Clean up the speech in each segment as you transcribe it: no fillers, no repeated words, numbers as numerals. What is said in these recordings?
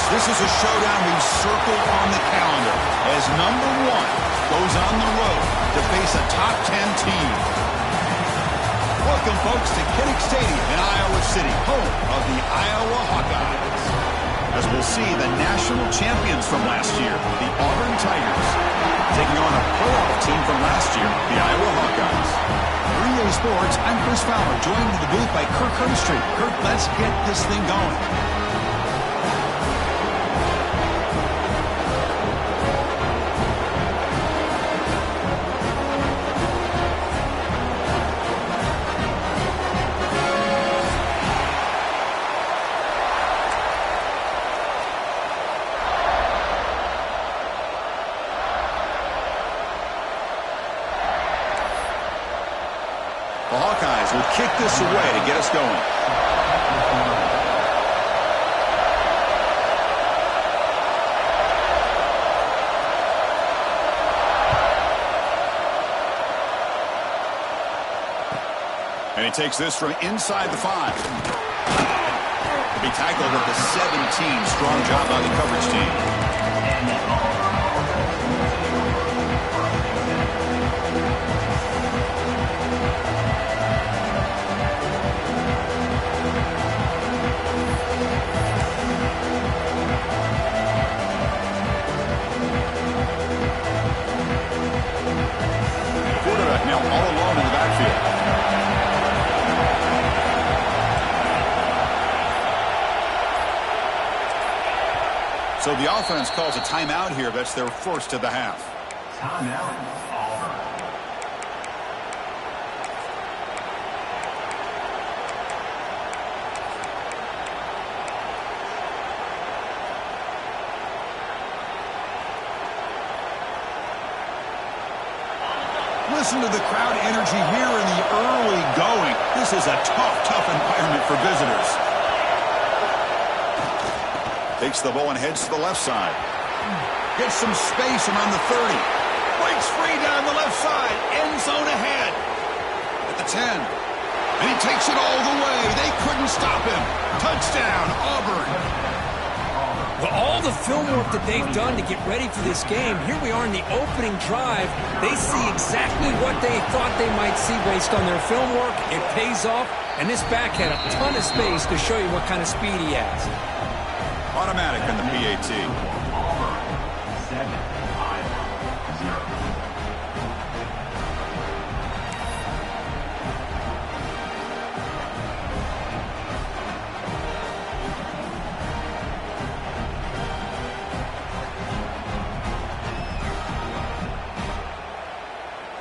this is a showdown we've circled on the calendar as number 1 goes on the road to face a top 10 team. Welcome, folks, to Kinnick Stadium in Iowa City, home of the Iowa Hawkeyes. As we'll see the national champions from last year, the Auburn Tigers, taking on a playoff team from last year, the Iowa Hawkeyes. 3A Sports, I'm Chris Fowler, joined in the booth by Kirk Hermstreet. Kirk, let's get this thing going. The Hawkeyes will kick this away to get us going. And he takes this from inside the 5. To be tackled at the 17. Strong job by the coverage team. Now all alone in the backfield. So the offense calls a timeout here. That's their first of the half. Timeout. Listen to the crowd energy here in the early going. This is a tough environment for visitors. Takes the ball and heads to the left side. Gets some space around the 30. Breaks free down the left side. End zone ahead. At the 10. And he takes it all the way. They couldn't stop him. Touchdown, Auburn. Well, all the film work that they've done to get ready for this game, here we are in the opening drive. They see exactly what they thought they might see based on their film work. It pays off, and this back had a ton of space to show you what kind of speed he has. Automatic on the PAT. 7-5-0.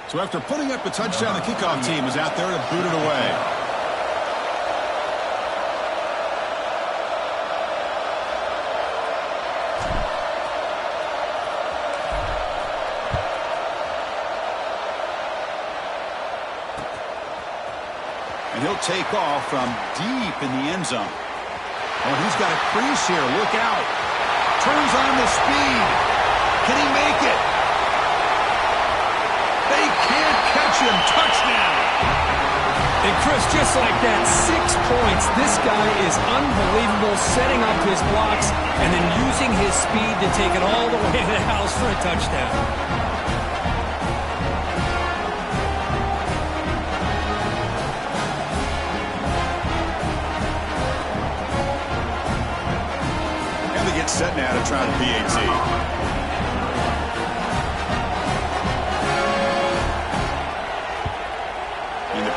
So after putting up a touchdown, the kickoff team is out there to boot it away. And he'll take off from deep in the end zone. Oh, he's got a crease here. Look out. Turns on the speed. Can he make it? They can't catch him. Touchdown. And Chris, just like that, 6 points. This guy is unbelievable, setting up his blocks and then using his speed to take it all the way to the house for a touchdown. And they get set now to try the PAT.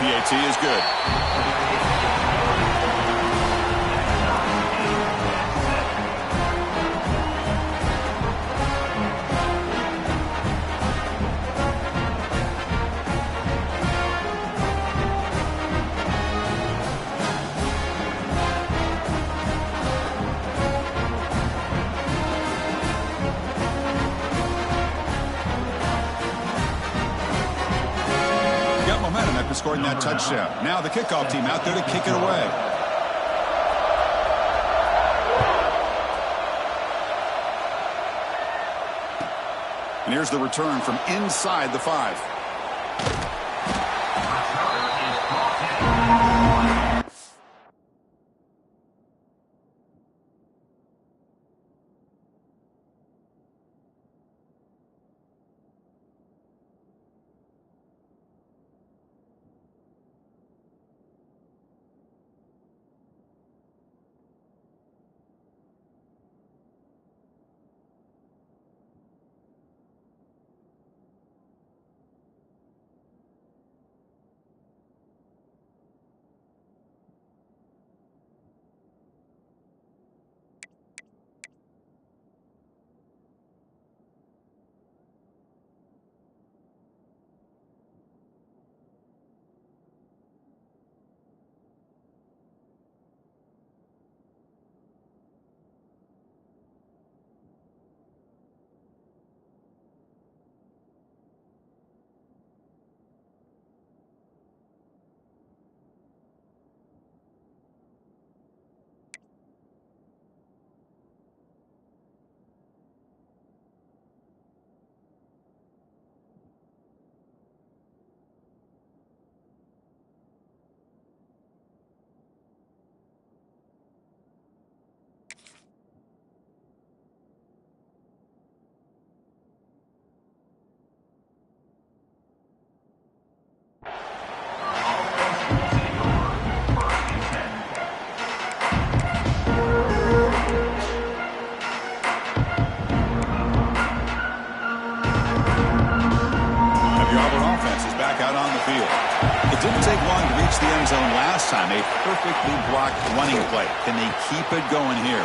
PAT is good. Scoring that touchdown. Now the kickoff team out there to kick it away. And here's the return from inside the 5. downfield. It didn't take long to reach the end zone last time. A perfectly blocked running play. Can they keep it going here?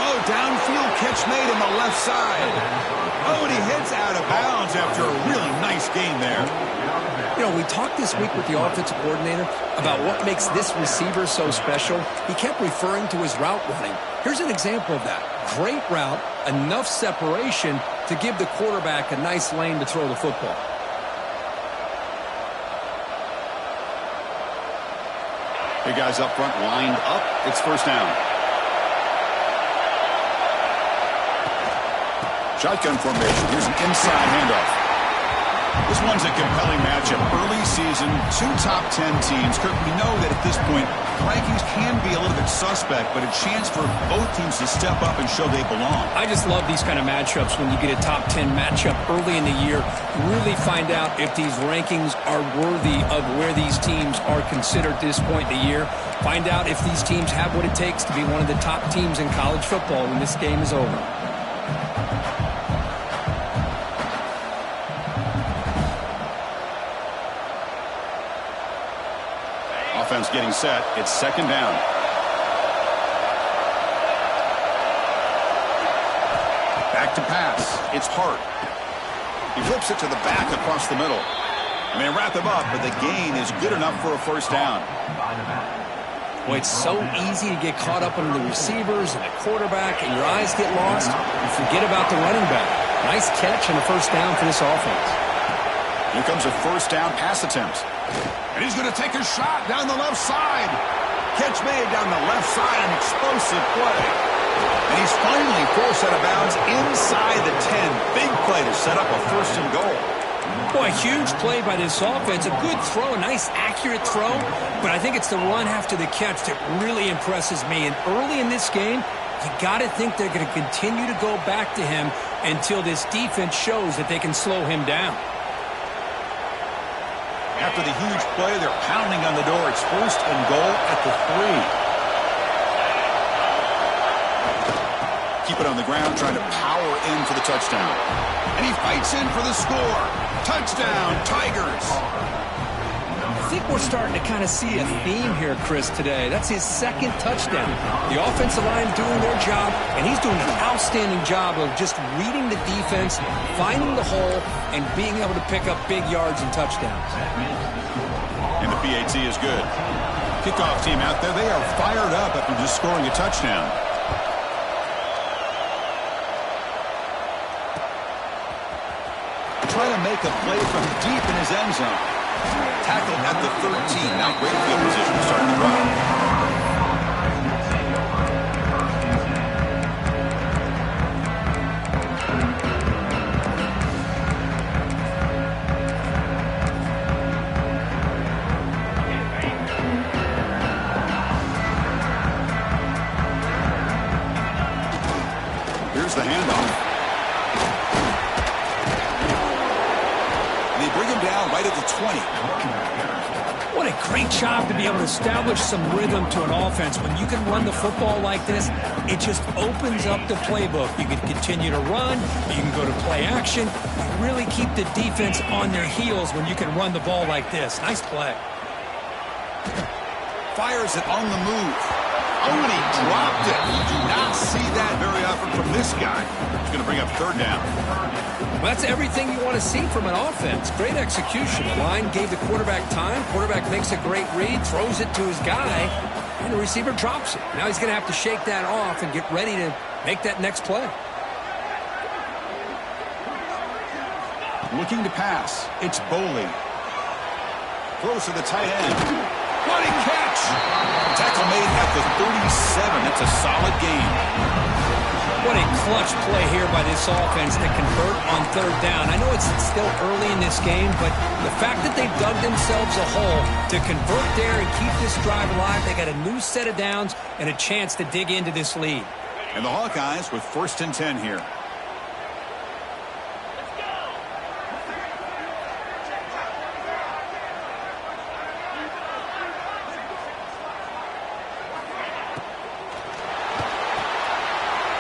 Oh, downfield catch made on the left side. Oh, and he hits out of bounds after a really nice gain there. You know, we talked this week with the offensive coordinator about what makes this receiver so special. He kept referring to his route running. Here's an example of that. Great route, enough separation to give the quarterback a nice lane to throw the football. Hey, guys up front lined up. It's first down. Shotgun formation. Here's an inside handoff. This one's a compelling matchup. Early season, two top 10 teams. Kirk, we know that at this point, rankings can be a little bit suspect, but a chance for both teams to step up and show they belong. I just love these kind of matchups when you get a top 10 matchup early in the year. Really find out if these rankings are worthy of where these teams are considered at this point in the year. Find out if these teams have what it takes to be one of the top teams in college football when this game is over. Offense getting set. It's second down. Back to pass. It's Hart. He flips it to the back across the middle. And they wrap him up, but the gain is good enough for a first down. Boy, it's so easy to get caught up on the receivers and the quarterback, and your eyes get lost. You forget about the running back. Nice catch and a first down for this offense. Here comes a first down pass attempt. And he's going to take a shot down the left side. Catch made down the left side, an explosive play. And he's finally forced out of bounds inside the 10. Big play to set up a first and goal. Boy, huge play by this offense. A good throw, a nice accurate throw. But I think it's the run after the catch that really impresses me. And early in this game, you got to think they're going to continue to go back to him until this defense shows that they can slow him down. After the huge play, they're pounding on the door. It's first and goal at the 3. Keep it on the ground, trying to power in for the touchdown. And he fights in for the score. Touchdown, Tigers. I think we're starting to kind of see a theme here, Chris, today. That's his second touchdown. The offensive line doing their job, and he's doing an outstanding job of just reading the defense, finding the hole, and being able to pick up big yards and touchdowns. And the PAT is good. Kickoff team out there, they are fired up after just scoring a touchdown. Trying to make a play from deep in his end zone. Tackled at the 13. Now great field position to start the run. Here's the handoff. Bring him down right at the 20. What a great job to be able to establish some rhythm to an offense. When you can run the football like this, it just opens up the playbook. You can continue to run. You can go to play action. You really keep the defense on their heels when you can run the ball like this. Nice play. Fires it on the move. Oh, and he dropped it. You do not see that very often from this guy. He's going to bring up third down. Well, that's everything you want to see from an offense. Great execution. The line gave the quarterback time. Quarterback makes a great read, throws it to his guy, and the receiver drops it. Now he's going to have to shake that off and get ready to make that next play. Looking to pass. It's Boley. Throws to the tight end. What a catch! Tackle made at the 37. That's a solid gain. What a clutch play here by this offense to convert on third down. I know it's still early in this game, but the fact that they've dug themselves a hole to convert there and keep this drive alive, they got a new set of downs and a chance to dig into this lead. And the Hawkeyes with first and 10 here.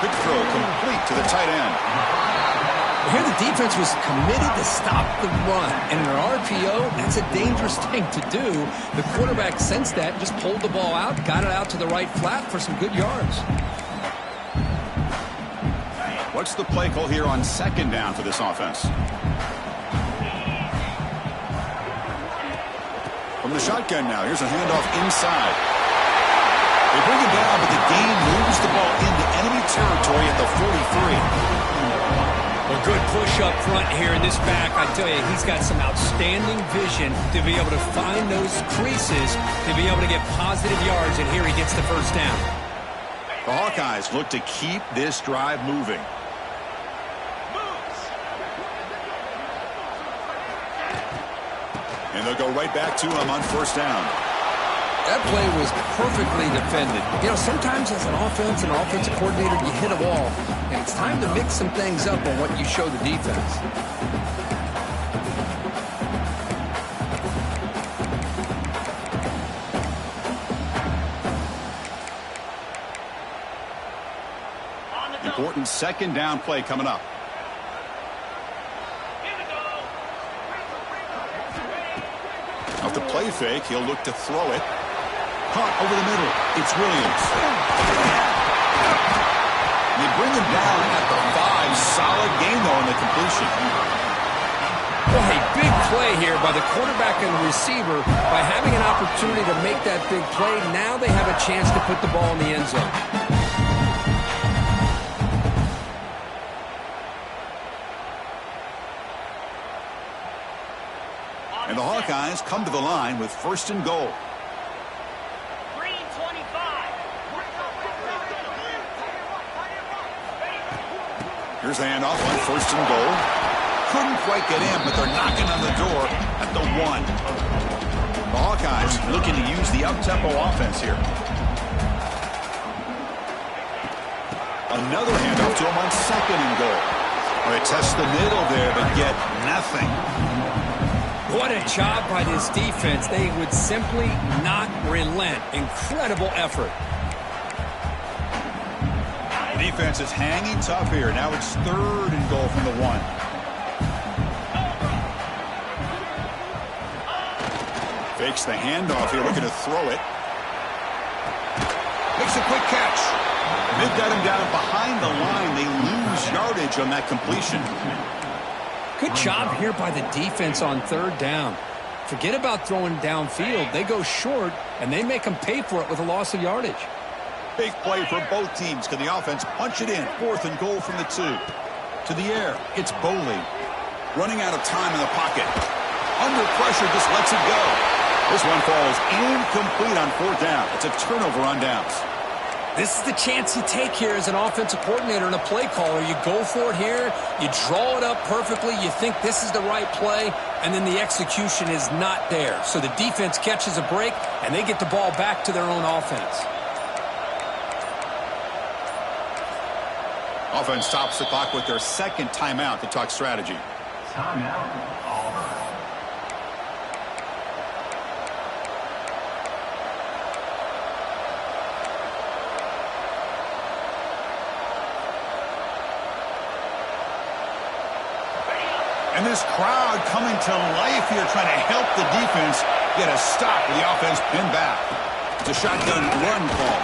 Quick throw complete to the tight end. Here the defense was committed to stop the run. And in an RPO, that's a dangerous thing to do. The quarterback sensed that, just pulled the ball out, got it out to the right flat for some good yards. What's the play call here on second down for this offense? From the shotgun now, here's a handoff inside. They bring him down, but the game moves the ball into enemy territory at the 43. A good push up front here in this back. I tell you, he's got some outstanding vision to be able to find those creases, to be able to get positive yards, and here he gets the first down. The Hawkeyes look to keep this drive moving. And they'll go right back to him on first down. That play was perfectly defended. You know, sometimes as an offense and an offensive coordinator, you hit a wall, and it's time to mix some things up on what you show the defense. Important second down play coming up. Off the play fake, he'll look to throw it. Caught over the middle. It's Williams. They bring him down at the 5. Solid gain, though, on the completion. Well, a big play here by the quarterback and the receiver. By having an opportunity to make that big play, now they have a chance to put the ball in the end zone. And the Hawkeyes come to the line with first and goal. Here's the handoff on first and goal. Couldn't quite get in, but they're knocking on the door at the 1. The Hawkeyes looking to use the up-tempo offense here. Another handoff to him on second and goal. Well, they test the middle there, but get nothing. What a job by this defense. They would simply not relent. Incredible effort. Defense is hanging tough here. Now it's third and goal from the 1. Fakes the handoff here, looking to throw it. Makes a quick catch. They've got him down behind the line. They lose yardage on that completion. Good job here by the defense on third down. Forget about throwing downfield. They go short, and they make them pay for it with a loss of yardage. Big play for both teams. Can the offense punch it in? Fourth and goal from the 2. To the air, it's Boley. Running out of time in the pocket. Under pressure, just lets it go. This one falls incomplete on fourth down. It's a turnover on downs. This is the chance you take here as an offensive coordinator and a play caller. You go for it here. You draw it up perfectly. You think this is the right play, and then the execution is not there. So the defense catches a break, and they get the ball back to their own offense. Offense stops the clock with their second timeout to talk strategy. Timeout, Auburn. And this crowd coming to life here, trying to help the defense get a stop with the offense pinned back. It's a shotgun run call.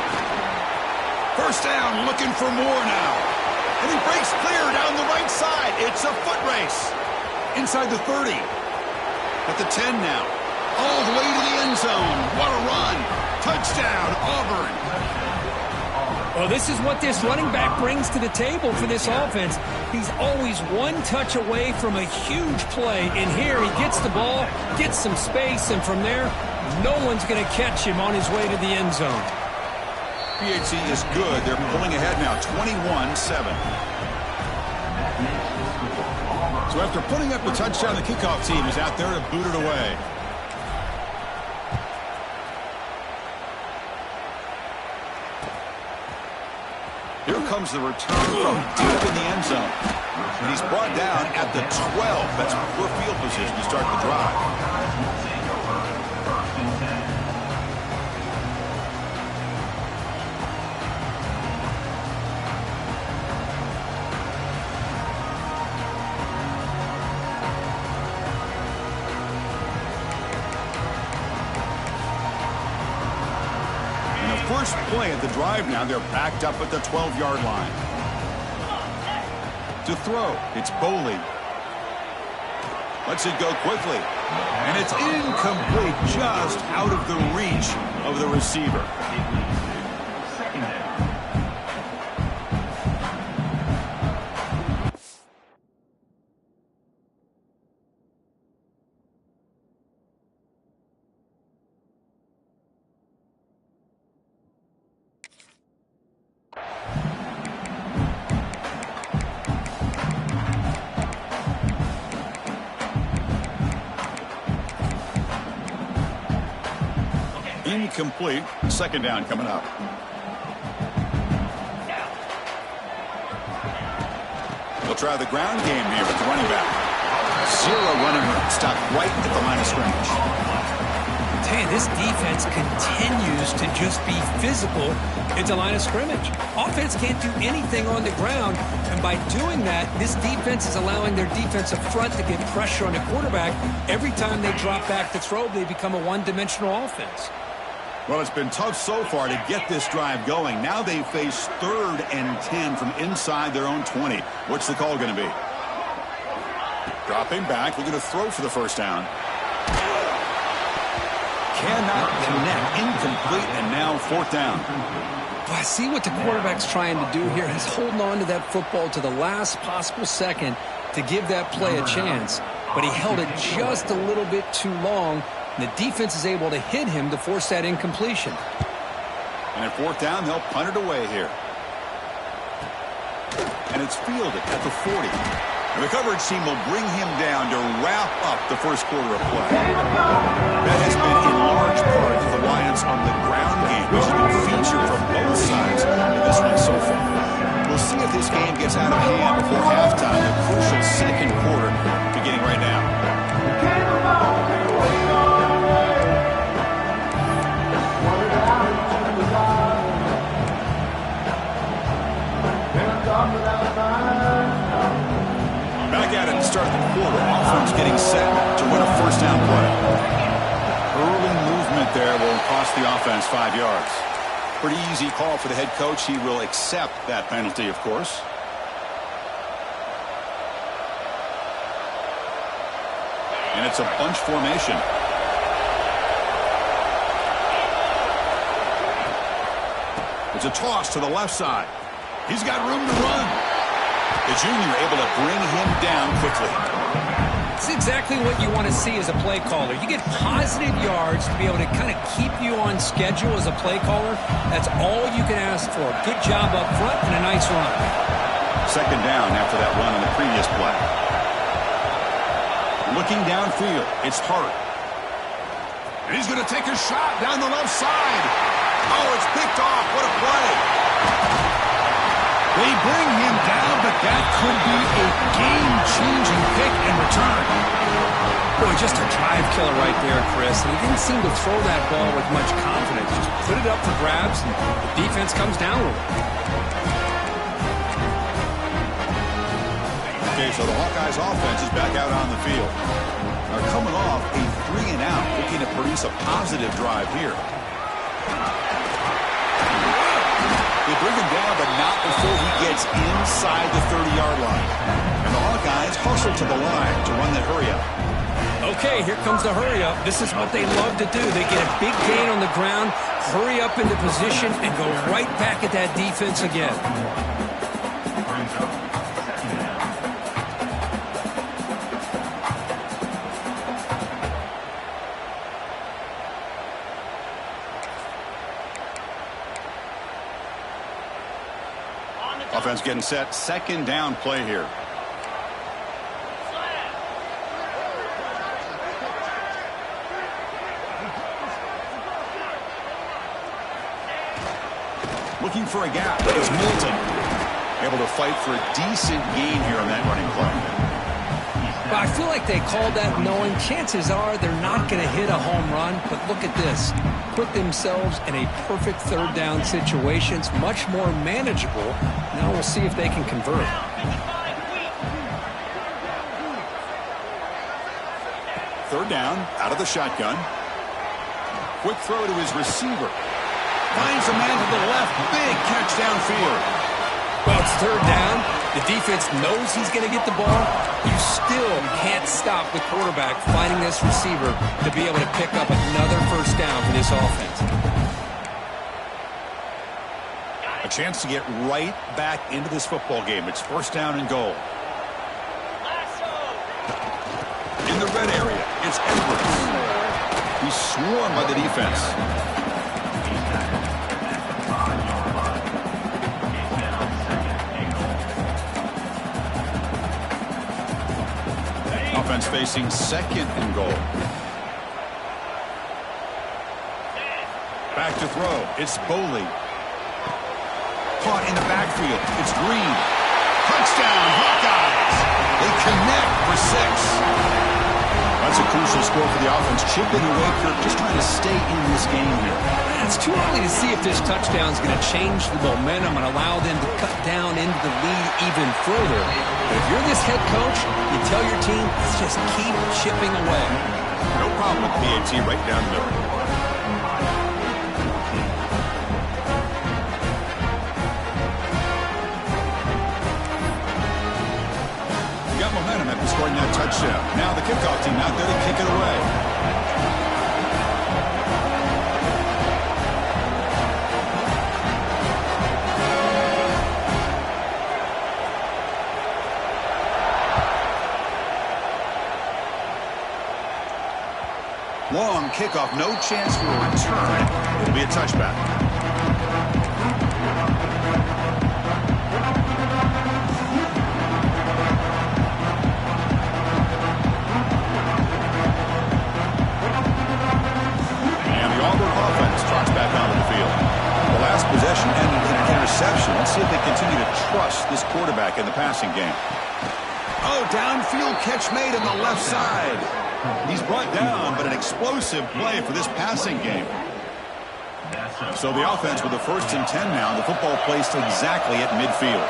First down, looking for more now. And he breaks clear down the right side. It's a foot race. Inside the 30. At the 10 now. All the way to the end zone. What a run. Touchdown, Auburn. Well, this is what this running back brings to the table for this offense. He's always one touch away from a huge play. And here he gets the ball, gets some space, and from there, no one's going to catch him on his way to the end zone. PHC is good. They're pulling ahead now, 21-7. So after putting up a touchdown, the kickoff team is out there to boot it away. Here comes the return from deep in the end zone. And he's brought down at the 12. That's poor field position to start the drive. First play at the drive now. They're backed up at the 12-yard line. To throw, it's Boley. Lets it go quickly. And it's incomplete, just out of the reach of the receiver. Incomplete. Second down coming up. They'll try the ground game here with the running back. Zero running room. Stopped right at the line of scrimmage. Hey, this defense continues to just be physical at the line of scrimmage. Offense can't do anything on the ground, and by doing that, this defense is allowing their defensive front to get pressure on the quarterback. Every time they drop back to throw, they become a one-dimensional offense. Well, it's been tough so far to get this drive going. Now they face 3rd and 10 from inside their own 20. What's the call going to be? Dropping back, looking to throw for the first down. Cannot connect, incomplete, and now 4th down. Well, I see what the quarterback's trying to do here. He's holding on to that football to the last possible second to give that play a chance. But he held it just a little bit too long. And the defense is able to hit him to force that incompletion. And at 4th down, they'll punt it away here. And it's fielded at the 40. And the coverage team will bring him down to wrap up the first quarter of play. That has been in large part the reliance on the ground game, which has been featured from both sides in this one so far. We'll see if this game gets out of hand before halftime. The crucial second quarter beginning right now. Back at it to start the quarter. Offense getting set to run a first down play. Early movement there will cost the offense 5 yards. Pretty easy call for the head coach. He will accept that penalty, of course. And it's a bunch formation. It's a toss to the left side. He's got room to run. The junior able to bring him down quickly. It's exactly what you want to see as a play caller. You get positive yards to be able to kind of keep you on schedule as a play caller. That's all you can ask for. Good job up front and a nice run. Second down after that run on the previous play. Looking downfield, it's Hart. And he's going to take a shot down the left side. Oh, it's picked off. What a play. They bring him down, but that could be a game-changing pick and return. Boy, just a drive killer right there, Chris. And he didn't seem to throw that ball with much confidence. Just put it up for grabs, and the defense comes down with it. Okay, so the Hawkeyes offense is back out on the field. They're coming off a 3-and-out, looking to produce a positive drive here. They bring him down, but not before he gets inside the 30-yard line. And the Hawkeyes hustle to the line to run that hurry-up. Okay, here comes the hurry-up. This is what they love to do. They get a big gain on the ground, hurry up into position, and go right back at that defense again. Offense getting set. Second down play here. Looking for a gap. It's Milton. Able to fight for a decent gain here on that running play. But I feel like they called that knowing chances are they're not going to hit a home run. But look at this. Put themselves in a perfect third down situation. It's much more manageable. Now we'll see if they can convert. Third down, out of the shotgun. Quick throw to his receiver. finds a man to the left. Big catch downfield. Well, it's third down. The defense knows he's going to get the ball. You still can't stop the quarterback finding this receiver to be able to pick up another first down for this offense. A chance to get right back into this football game. It's first down and goal. In the red area, it's Edwards. He's swarmed by the defense. Offense facing second and goal. Back to throw. It's Boley. Caught in the backfield. It's Green. Touchdown, Hawkeyes. They connect for 6. That's a crucial score for the offense. Chipping away, Kirk, just trying to stay in this game here. It's too early to see if this touchdown is going to change the momentum and allow them to cut down into the lead even further. But if you're this head coach, you tell your team, just keep chipping away. No problem with PAT right down the middle. Got momentum after scoring that touchdown. Now the kickoff team out there to kick it away. Long kickoff, no chance for a return. It'll be a touchback. Possession ended in an interception. Let's see if they continue to trust this quarterback in the passing game. Oh, downfield catch made on the left side. He's brought down, but an explosive play for this passing game. So the offense with the 1st and 10 now. The football placed exactly at midfield.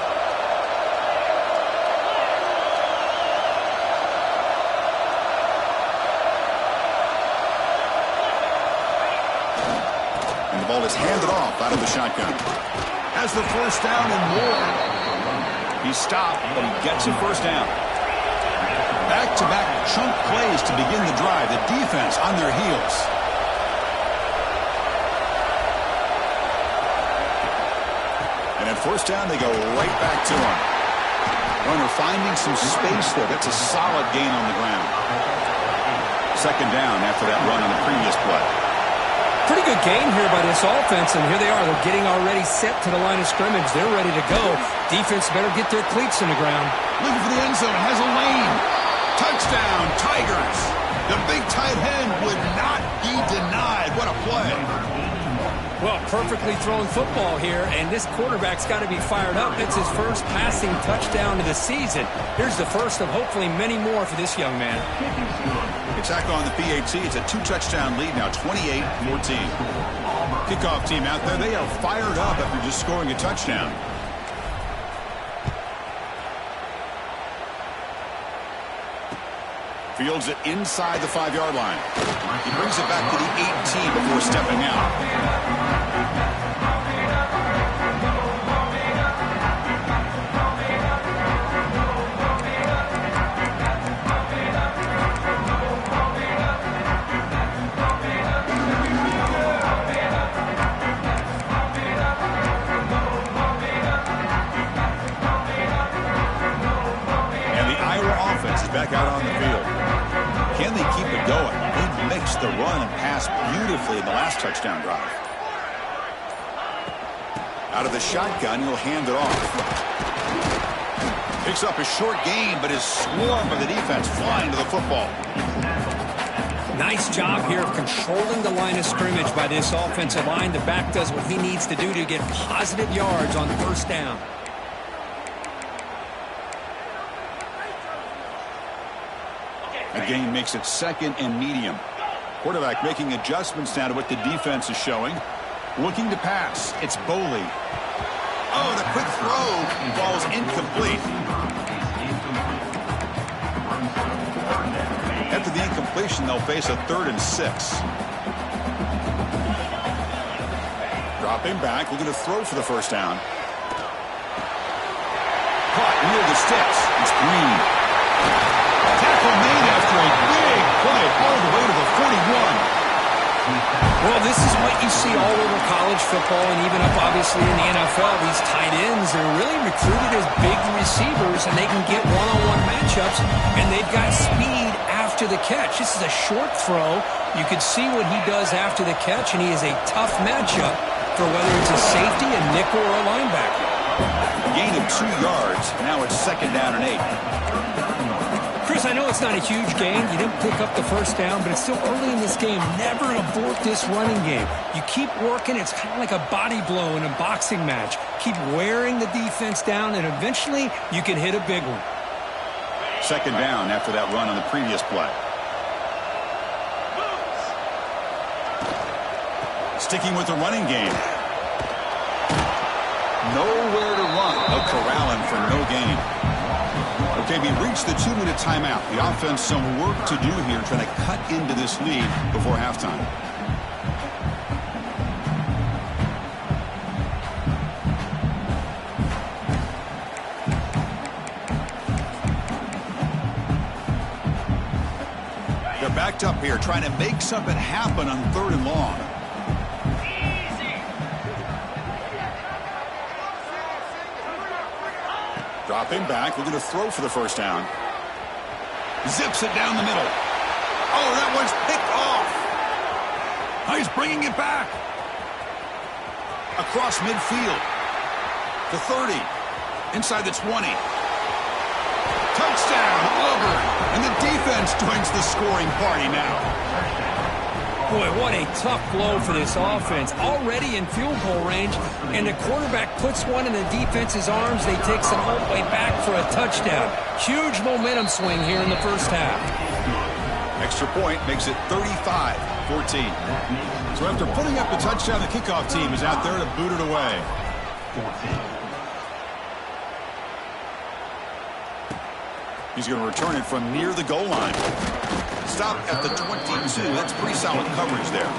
Ball is handed off out of the shotgun. Has the first down and more. He stopped, but he gets a first down. Back-to-back chunk plays to begin the drive. The defense on their heels. And at first down, they go right back to him. Runner finding some space there. That's a solid gain on the ground. Second down after that run on the previous play. Pretty good game here by this offense, and here they are. They're getting already set to the line of scrimmage. They're ready to go. Defense better get their cleats in the ground. Looking for the end zone. Has a lane. Touchdown, Tigers. The big tight end would not be denied. What a play. Well, perfectly thrown football here, and this quarterback's got to be fired up. It's his first passing touchdown of the season. Here's the first of hopefully many more for this young man. Attack on the PAT. It's a 2-touchdown lead now, 28-14. Kickoff team out there. They are fired up after just scoring a touchdown. Fields it inside the 5-yard line. He brings it back to the 18 before stepping out. Back out on the field. Can they keep it going? They mixed the run and pass beautifully in the last touchdown drive. Out of the shotgun, he'll hand it off. Picks up a short gain, but is swarmed by the defense flying to the football. Nice job here of controlling the line of scrimmage by this offensive line. The back does what he needs to do to get positive yards on first down. The gain makes it second and medium. Quarterback making adjustments now to what the defense is showing. Looking to pass. It's Boley. Oh, the quick throw falls incomplete. After the incompletion, they'll face a 3rd and 6. Drop Dropping back, looking to throw for the first down. Caught near the sticks. It's Green. Tackle made after a big play all the way to the 41. Well, this is what you see all over college football and even up, obviously, in the NFL. These tight ends are really recruited as big receivers, and they can get one-on-one matchups, and they've got speed after the catch. This is a short throw. You can see what he does after the catch, and he is a tough matchup for whether it's a safety, a nickel, or a linebacker. Gain of 2 yards. Now it's 2nd down and 8. Chris, I know it's not a huge gain. You didn't pick up the first down, but it's still early in this game. Never abort this running game. You keep working. It's kind of like a body blow in a boxing match. Keep wearing the defense down, and eventually you can hit a big one. 2nd down after that run on the previous play. Sticking with the running game. Nowhere to run. A corralling for no gain. Okay, we reached the 2-minute timeout. The offense some work to do here, trying to cut into this lead before halftime. They're backed up here, trying to make something happen on 3rd and long. Dropping back, looking to throw for the first down. Zips it down the middle. Oh, that one's picked off. Oh, he's bringing it back. Across midfield. To 30. Inside the 20. Touchdown, Auburn. And the defense joins the scoring party now. Boy, what a tough blow for this offense. Already in field goal range, and the quarterback puts one in the defense's arms. They take some all the way back for a touchdown. Huge momentum swing here in the first half. Extra point makes it 35-14. So after putting up the touchdown, the kickoff team is out there to boot it away. 14. He's going to return it from near the goal line. Stop at the 22. That's pretty solid coverage there.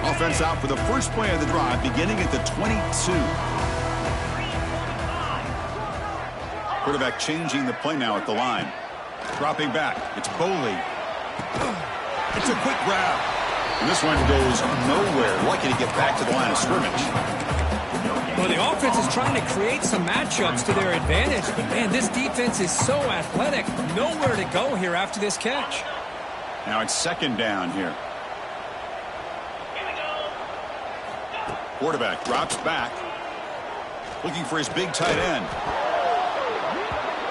Offense out for the first play of the drive, beginning at the 22. Quarterback changing the play now at the line. Dropping back. It's Boley. It's a quick grab. And this one goes nowhere. Lucky to get back to the line of scrimmage. Well, the offense is trying to create some matchups to their advantage. But, man, this defense is so athletic. Nowhere to go here after this catch. Now it's 2nd down here. Quarterback drops back. Looking for his big tight end.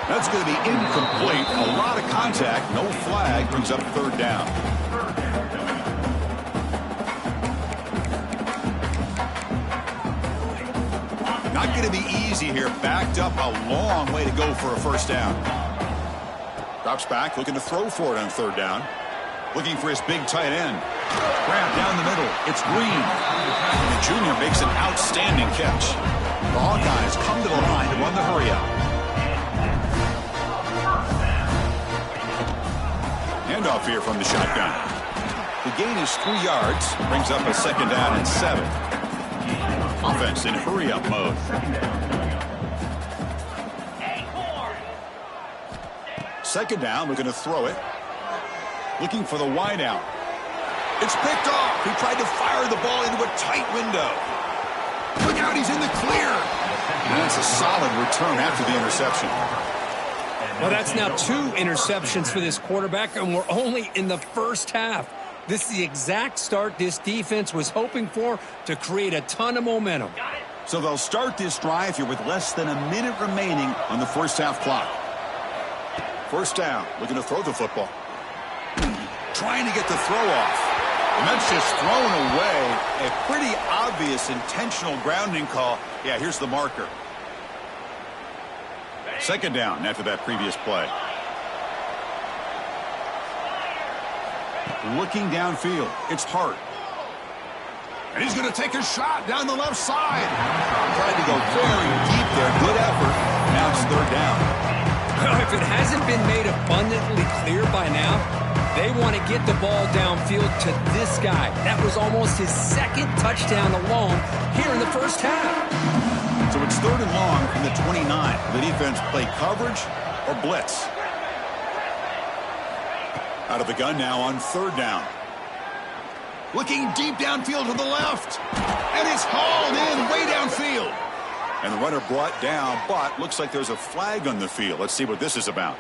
That's going to be incomplete. A lot of contact. No flag. Brings up 3rd down. Not going to be easy here. Backed up a long way to go for a first down. Drops back. Looking to throw for it on 3rd down. Looking for his big tight end. Grab down the middle. It's Green. And the junior makes an outstanding catch. The Hawkeyes come to the line to run the hurry up. Handoff here from the shotgun. The gain is 3 yards. Brings up a 2nd down and 7. Offense in hurry-up mode. Second down. We're going to throw it. Looking for the wide out. It's picked off. He tried to fire the ball into a tight window. Look out, he's in the clear. And that's a solid return after the interception. Well, that's now 2 interceptions for this quarterback, and we're only in the first half. This is the exact start this defense was hoping for to create a ton of momentum. So they'll start this drive here with less than a minute remaining on the first half clock. First down, looking to throw the football. Trying to get the throw off. And that's just thrown away. A pretty obvious intentional grounding call. Yeah, here's the marker. 2nd down after that previous play. Looking downfield. It's Hart. And he's going to take a shot down the left side. Tried to go very deep there. Good effort. Now it's If it hasn't been made abundantly clear by now, they want to get the ball downfield to this guy. That was almost his second touchdown alone here in the first half. So it's 3rd and long from the 29. The defense play coverage or blitz. Out of the gun now on 3rd down. Looking deep downfield to the left. And it's hauled in way downfield. And the runner brought down, but looks like there's a flag on the field. Let's see what this is about.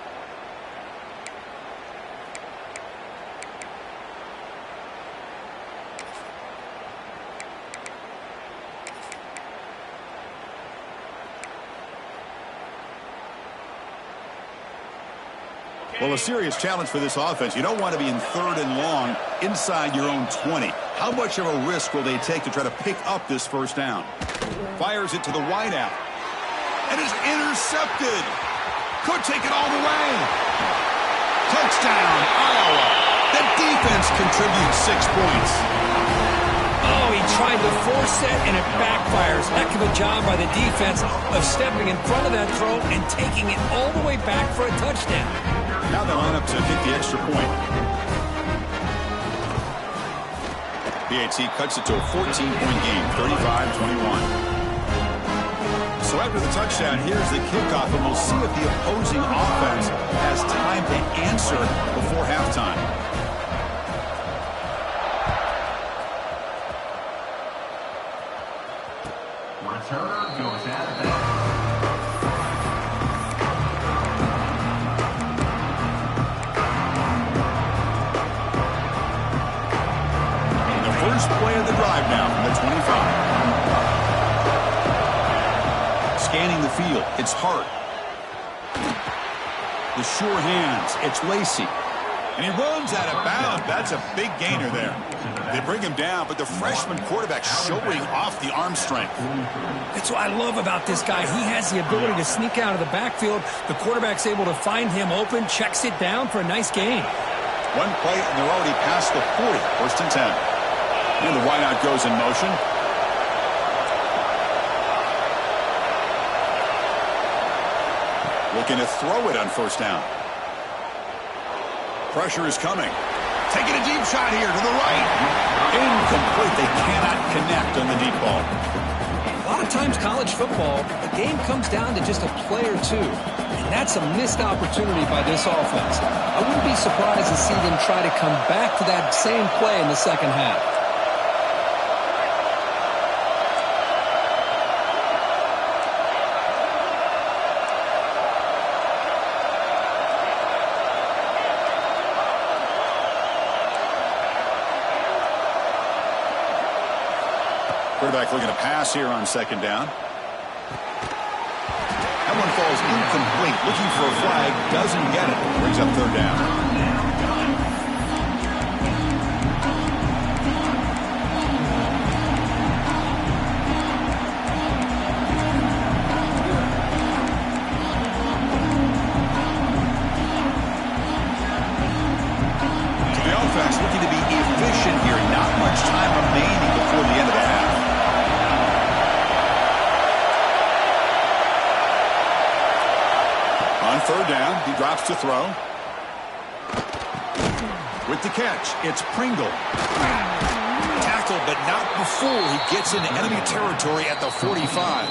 Well, a serious challenge for this offense. You don't want to be in 3rd and long inside your own 20. How much of a risk will they take to try to pick up this first down? Fires it to the wideout. And it's intercepted. Could take it all the way. Touchdown, Iowa. The defense contributes 6 points. Oh, he tried to force it, and it backfires. Heck of a job by the defense of stepping in front of that throw and taking it all the way back for a touchdown. Now they line up to kick the extra point. PAT cuts it to a 14-point game, 35-21. So after the touchdown, here's the kickoff, and we'll see if the opposing offense has time to answer before halftime. Returner goes out of bounds. First play of the drive now from the 25. Scanning the field, it's Hart. The sure hands, it's Lacey. And he runs out of bounds. That's a big gainer there. They bring him down, but the freshman quarterback showing off the arm strength. That's what I love about this guy. He has the ability to sneak out of the backfield. The quarterback's able to find him open, checks it down for a nice gain. One play, and they're already past the 40, 1st and 10. And the wideout goes in motion. Looking to throw it on 1st down. Pressure is coming. Taking a deep shot here to the right. Incomplete. They cannot connect on the deep ball. A lot of times college football, the game comes down to just a play or two. And that's a missed opportunity by this offense. I wouldn't be surprised to see them try to come back to that same play in the second half. Quarterback looking to pass here on 2nd down. That one falls incomplete. Looking for a flag. Doesn't get it. Brings up 3rd down. So the offense looking to be efficient here. Not much time remaining before the end of the half. On 3rd down, he drops to throw. With the catch, it's Pringle. Tackled, but not before he gets into enemy territory at the 45.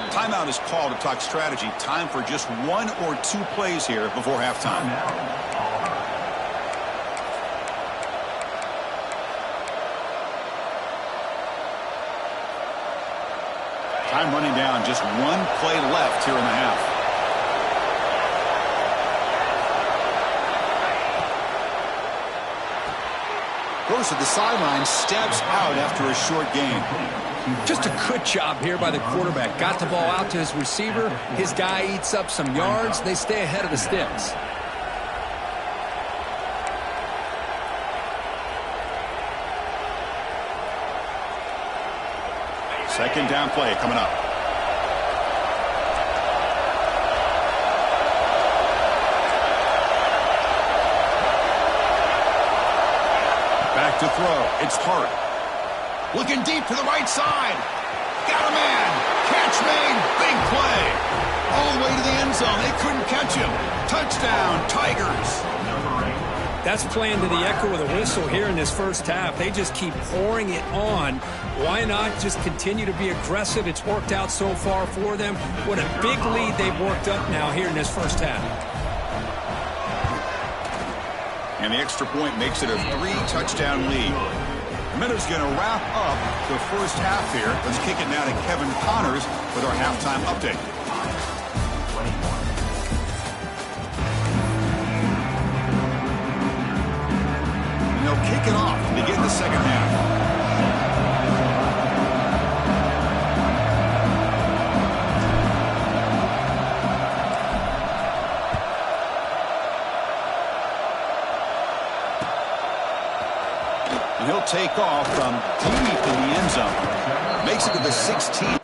Timeout is called to talk strategy. Time for just 1 or 2 plays here before halftime. Time running down, just 1 play left here in the half. Goes to the sideline, steps out after a short gain. Just a good job here by the quarterback. Got the ball out to his receiver. His guy eats up some yards. They stay ahead of the sticks. Second down play coming up. Back to throw. It's Hart. Looking deep to the right side. Got a man. Catch made. Big play. All the way to the end end zone. They couldn't catch him. Touchdown, Tigers. That's playing to the echo of the whistle here in this first half. They just keep pouring it on. Why not just continue to be aggressive? It's worked out so far for them. What a big lead they've worked up now here in this first half. And the extra point makes it a 3-touchdown lead. The Minnows going to wrap up the first half here. Let's kick it now to Kevin Connors with our halftime update. And they'll kick it off to begin the second half. He'll take off from deep in the end zone. Makes it to the 16.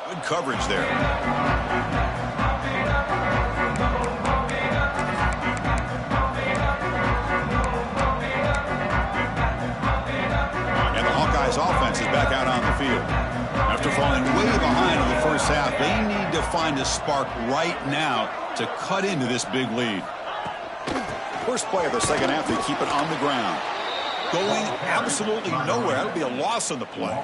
Good coverage there. And the Hawkeyes offense is back out on the field. After falling way behind in the first half, they need to find a spark right now to cut into this big lead. First play of the second half, they keep it on the ground. Going absolutely nowhere. That'll be a loss on the play.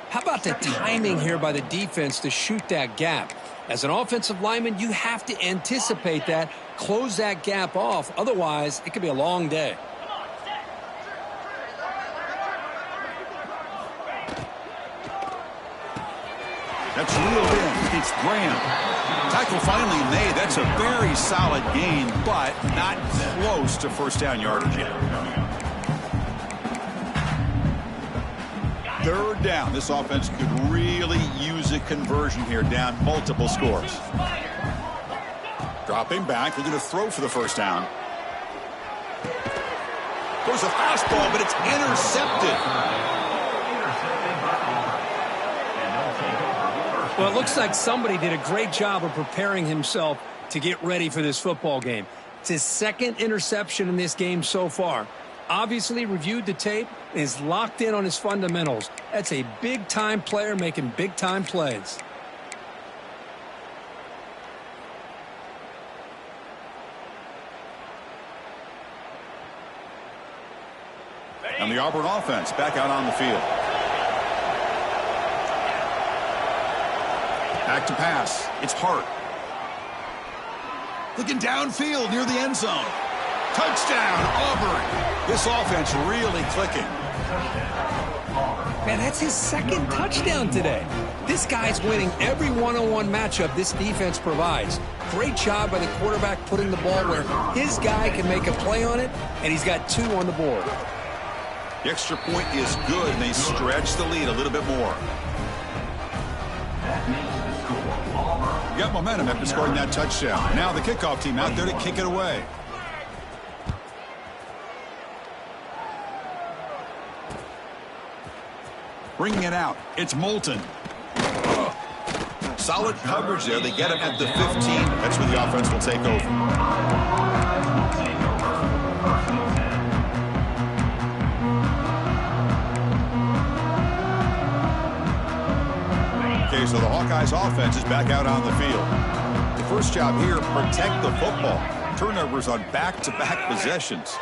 How about the timing here by the defense to shoot that gap? As an offensive lineman, you have to anticipate that, close that gap off. Otherwise, it could be a long day. That's reeled in. It's Graham. Tackle finally made. That's a very solid gain, but not close to first down yardage yet. Third down. This offense could really use a conversion here, down multiple scores. Dropping back, looking to throw for the first down. Goes a fastball, but it's intercepted. Well, it looks like somebody did a great job of preparing himself to get ready for this football game. It's his second interception in this game so far. Obviously reviewed the tape and is locked in on his fundamentals. That's a big-time player making big-time plays. And the Auburn offense back out on the field. Back to pass. It's Hart. Looking downfield near the end zone. Touchdown, Auburn. This offense really clicking. Man, that's his second touchdown today. This guy's winning every one-on-one matchup this defense provides. Great job by the quarterback putting the ball where his guy can make a play on it, and he's got 2 on the board. The extra point is good, and they stretch the lead a little bit more. You got momentum after scoring that touchdown. Now the kickoff team out there to kick it away. Bringing it out. It's Moulton. Solid coverage there. They get him at the 15. That's where the offense will take over. Okay, so the Hawkeyes offense is back out on the field. The first job here, protect the football. Turnovers on back-to-back possessions.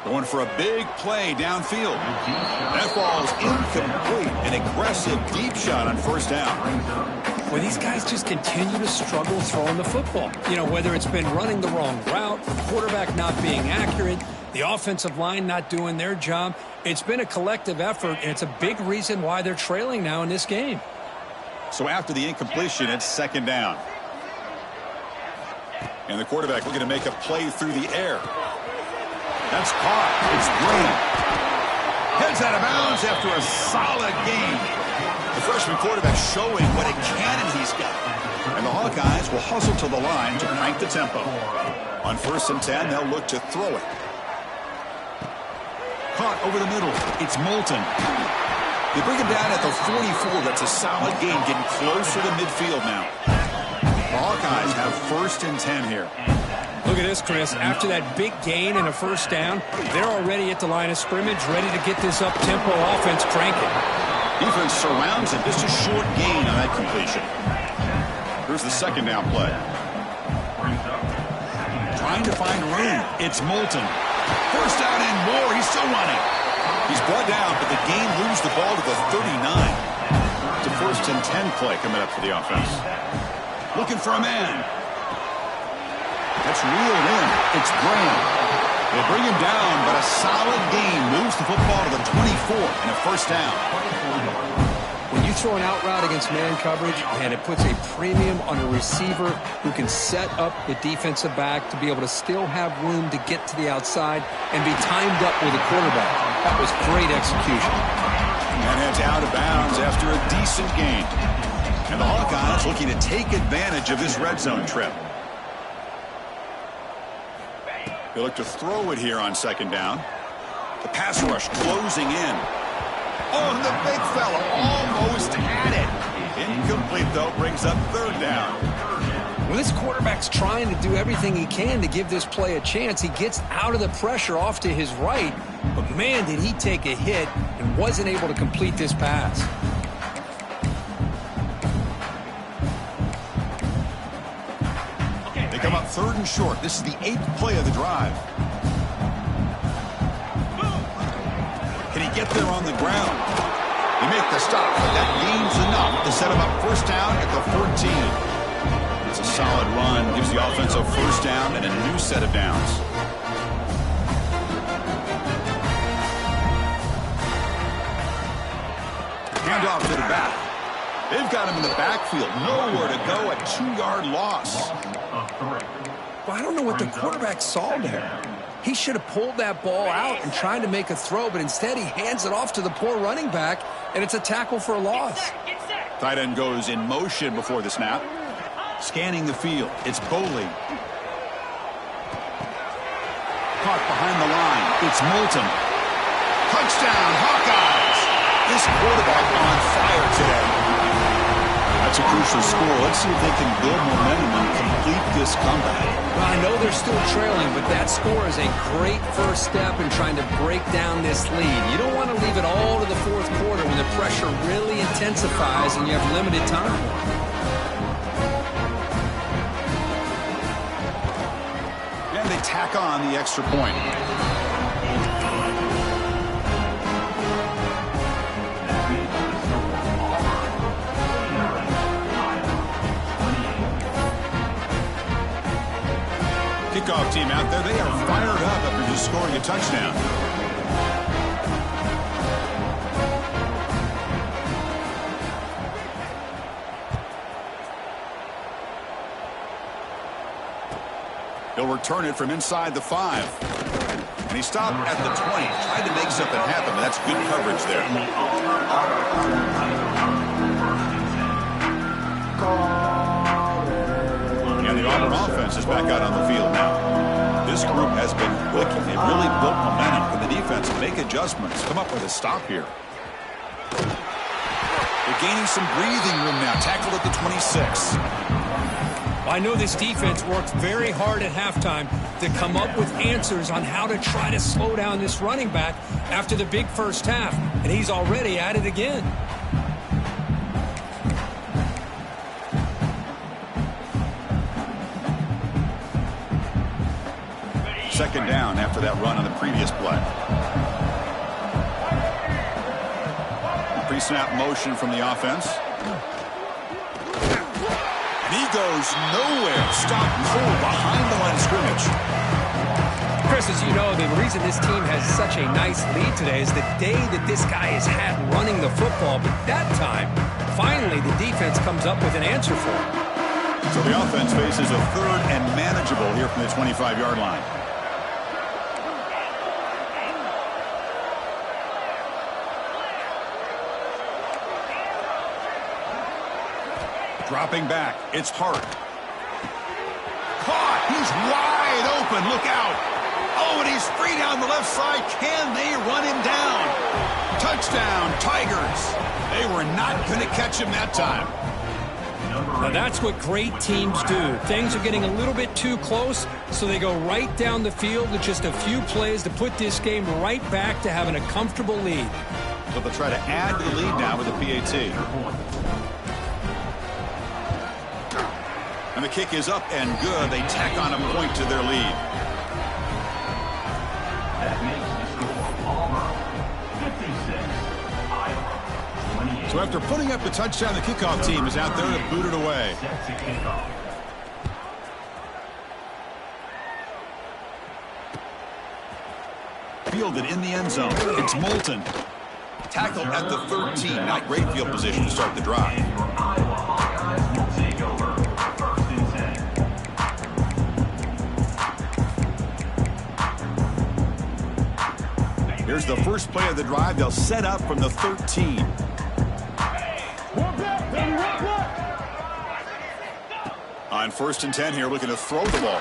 Going for a big play downfield. That ball's incomplete. An aggressive deep shot on first down. Well, these guys just continue to struggle throwing the football. You know, whether it's been running the wrong route, the quarterback not being accurate, The offensive line not doing their job. It's been a collective effort, and it's a big reason why they're trailing now in this game. So after the incompletion, it's second down. And the quarterback looking to make a play through the air. That's caught. It's Green. Heads out of bounds after a solid game. The freshman quarterback showing what a cannon he's got. And the Hawkeyes will hustle to the line to crank the tempo. On 1st and 10, they'll look to throw it. Caught over the middle. It's Moulton. They bring him down at the 44. That's a solid game, getting closer to midfield now. The Hawkeyes have 1st and 10 here. Look at this, Chris. After that big gain and a first down, they're already at the line of scrimmage, ready to get this up-tempo offense cranking. Defense surrounds him. Just a short gain on that completion. Here's the second down play. Trying to find room. It's Moulton. First down and more. He's still running. He's brought down, but the game moves the ball to the 39. It's a 1st and 10 play coming up for the offense. Looking for a man. That's reeled in. It's Graham. They bring him down, but a solid gain moves the football to the 24 and a first down. When you throw an out route against man coverage, and it puts a premium on a receiver who can set up the defensive back to be able to still have room to get to the outside and be timed up with the quarterback. That was great execution. And heads out of bounds after a decent gain. And the Hawkeyes looking to take advantage of this red zone trip. They look to throw it here on second down. The pass rush closing in. Oh, and the big fella almost had it. Incomplete, though, brings up third down. Well, this quarterback's trying to do everything he can to give this play a chance. He gets out of the pressure off to his right, but man, did he take a hit and wasn't able to complete this pass. They come up 3rd and short. This is the 8th play of the drive. Can he get there on the ground? They make the stop, but that gains enough to set him up first down at the 14. It's a solid run. Gives the offense a first down and a new set of downs. Handoff to the back. They've got him in the backfield. Nowhere to go. A 2-yard loss. Well, I don't know what the quarterback saw there. He should have pulled that ball out and tried to make a throw, but instead he hands it off to the poor running back, and it's a tackle for a loss. Tight end goes in motion before the snap. Scanning the field. It's Boley. Caught behind the line. It's Moulton. Touchdown, Hawkeyes! This quarterback on fire today. That's a crucial score. Let's see if they can build momentum and complete this comeback. Well, I know they're still trailing, but that score is a great first step in trying to break down this lead. You don't want to leave it all to the 4th quarter when the pressure really intensifies and you have limited time. And they tack on the extra point. Kickoff team out there. They are fired up after just scoring a touchdown. He'll return it from inside the 5. And he stopped at the 20. Tried to make something happen, but that's good coverage there. And the Auburn offense is back out on the field now. This group has been clicking. They've really built momentum for the defense. Make adjustments. Come up with a stop here. They're gaining some breathing room now. Tackled at the 26. I know this defense worked very hard at halftime to come up with answers on how to try to slow down this running back after the big first half, and he's already at it again. Second down after that run on the previous play. Pre-snap motion from the offense. And he goes nowhere. Stopped cold behind the line of scrimmage. Chris, as you know, the reason this team has such a nice lead today is the day that this guy has had running the football. But that time, finally, the defense comes up with an answer for him. So the offense faces a third and manageable here from the 25-yard line. Dropping back, it's Hart. Caught, he's wide open, look out. Oh, and he's free down the left side. Can they run him down? Touchdown, Tigers. They were not going to catch him that time. Now that's what great teams do. Things are getting a little bit too close, so they go right down the field with just a few plays to put this game right back to having a comfortable lead. So they'll try to add the lead now with a PAT. And the kick is up and good. They tack on a point to their lead. That makes the score Palmer 56, Iowa 28. So after putting up the touchdown, the kickoff team is out there to boot it away. Set to kick off. Fielded in the end zone. It's Moulton. Tackled at the 13. Not great field position to start the drive. And your Iowa Hawkeyes will take over. First and 10. Here's the first play of the drive. They'll set up from the 13. On first and 10 here, looking to throw the ball.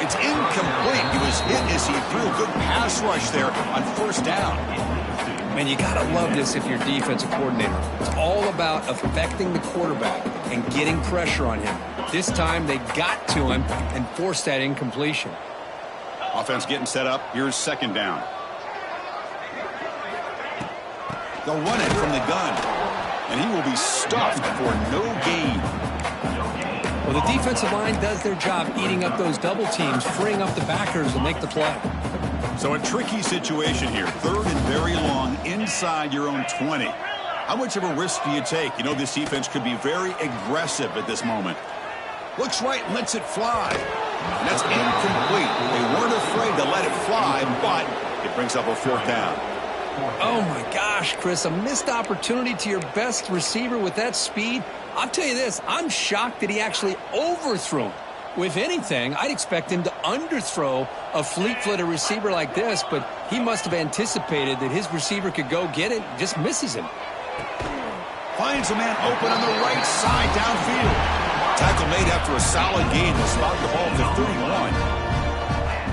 It's incomplete. He was hit as he threw a good pass rush there on first down. Man, you got to love this if you're defensive coordinator. It's all about affecting the quarterback and getting pressure on him. This time they got to him and forced that incompletion. Offense getting set up. Here's second down. They'll run it from the gun. And he will be stuffed for no gain. Well, the defensive line does their job eating up those double teams, freeing up the backers to make the play. So a tricky situation here. Third and very long inside your own 20. How much of a risk do you take? You know this defense could be very aggressive at this moment. Looks right, lets it fly. And that's incomplete. They weren't afraid to let it fly, but it brings up a fourth down. Oh, my gosh, Chris, a missed opportunity to your best receiver with that speed. I'll tell you this, I'm shocked that he actually overthrew him. If anything, I'd expect him to underthrow a fleet-footed receiver like this, but he must have anticipated that his receiver could go get it, just misses him. Finds a man open on the right side downfield. Tackle made after a solid gain. They'll spot the ball to 31.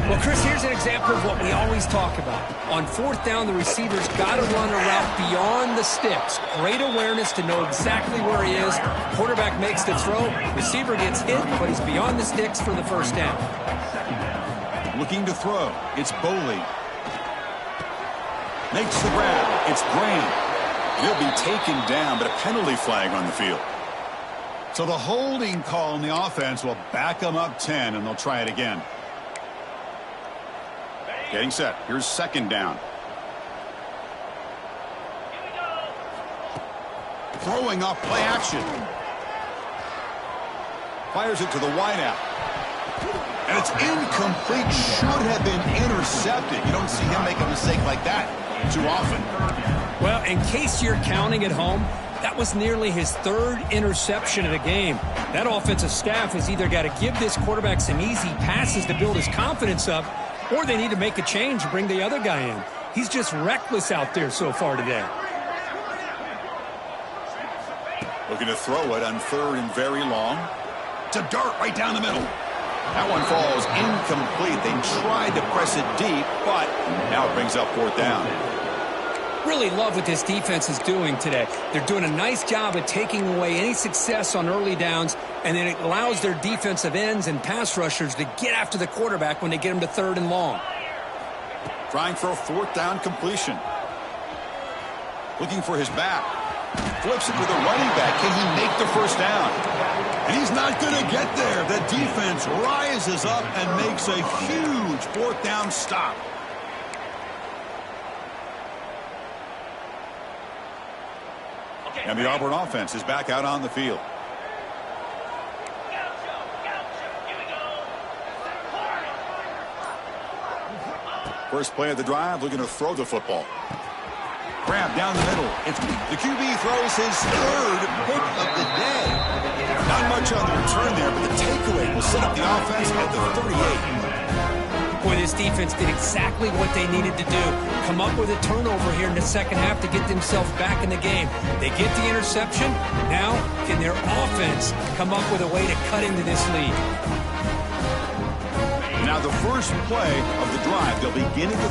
Well, Chris, here's an example of what we always talk about. On fourth down, the receiver's got to run a route beyond the sticks. Great awareness to know exactly where he is. Quarterback makes the throw. Receiver gets hit, but he's beyond the sticks for the first down. Looking to throw. It's Boley. Makes the grab. It's Graham. He'll be taken down, but a penalty flag on the field. So the holding call on the offense will back them up 10, and they'll try it again. Getting set. Here's second down. Throwing off play action. Fires it to the wideout. And it's incomplete. Should have been intercepted. You don't see him make a mistake like that too often. Well, in case you're counting at home, that was nearly his third interception of the game. That offensive staff has either got to give this quarterback some easy passes to build his confidence up, or they need to make a change and bring the other guy in. He's just reckless out there so far today. Looking to throw it on third and very long. To dart right down the middle. That one falls incomplete. They tried to press it deep, but now it brings up fourth down. Really love what this defense is doing today. They're doing a nice job of taking away any success on early downs, and then it allows their defensive ends and pass rushers to get after the quarterback when they get him to third and long. Trying for a fourth down completion. Looking for his back. Flips it to the running back. Can he make the first down? And he's not going to get there. The defense rises up and makes a huge fourth down stop. And the Auburn offense is back out on the field. First play of the drive, looking to throw the football. Grab down the middle. The QB throws his third pick of the day. Not much on the return there, but the takeaway will set up the offense at the 38. Boy, this defense did exactly what they needed to do. Come up with a turnover here in the second half to get themselves back in the game. They get the interception. Now, can their offense come up with a way to cut into this lead? Now the first play of the drive, they'll begin at the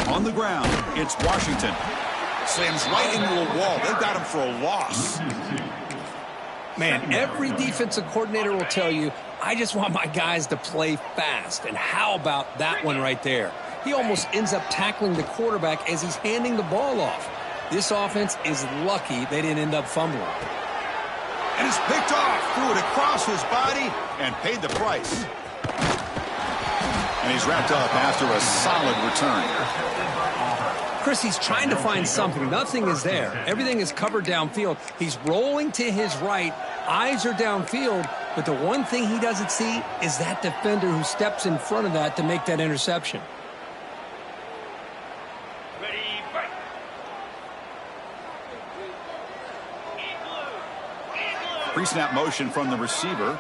38. On the ground, it's Washington. Slams right into a wall. They've got him for a loss. Man, every defensive coordinator will tell you, I just want my guys to play fast. And how about that one right there? He almost ends up tackling the quarterback as he's handing the ball off. This offense is lucky they didn't end up fumbling. And it's picked off, threw it across his body, and paid the price. And he's wrapped up after a solid return. Chris, he's trying to find something. Nothing is there. Everything is covered downfield. He's rolling to his right. Eyes are downfield. But the one thing he doesn't see is that defender who steps in front of that to make that interception. Pre-snap motion from the receiver.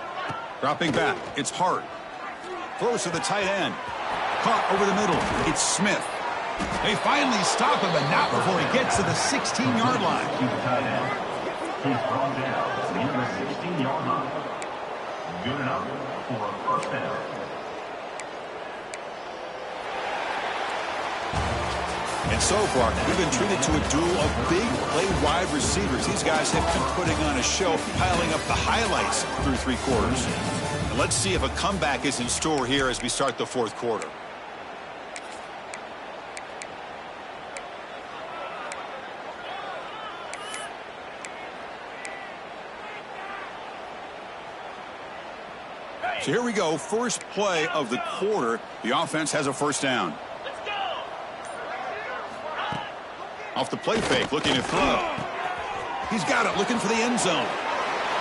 Dropping back. It's Hart. Throws to the tight end. Caught over the middle. It's Smith. They finally stop him, but not before he gets to the 16-yard line. He's brought down near the 16-yard line. Good enough for a first down. And so far, we've been treated to a duel of big play wide receivers. These guys have been putting on a show, piling up the highlights through three quarters. And let's see if a comeback is in store here as we start the fourth quarter. So here we go, first play of the quarter. The offense has a first down. Off the play fake, looking to throw. He's got it, looking for the end zone.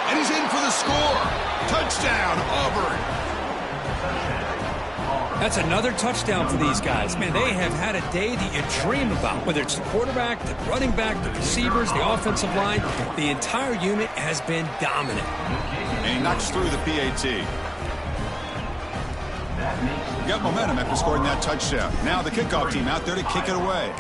And he's in for the score. Touchdown, Auburn. That's another touchdown for these guys. Man, they have had a day that you dream about. Whether it's the quarterback, the running back, the receivers, the offensive line, the entire unit has been dominant. And he knocks through the PAT. Got momentum after scoring that touchdown. Now the kickoff team out there to kick it away.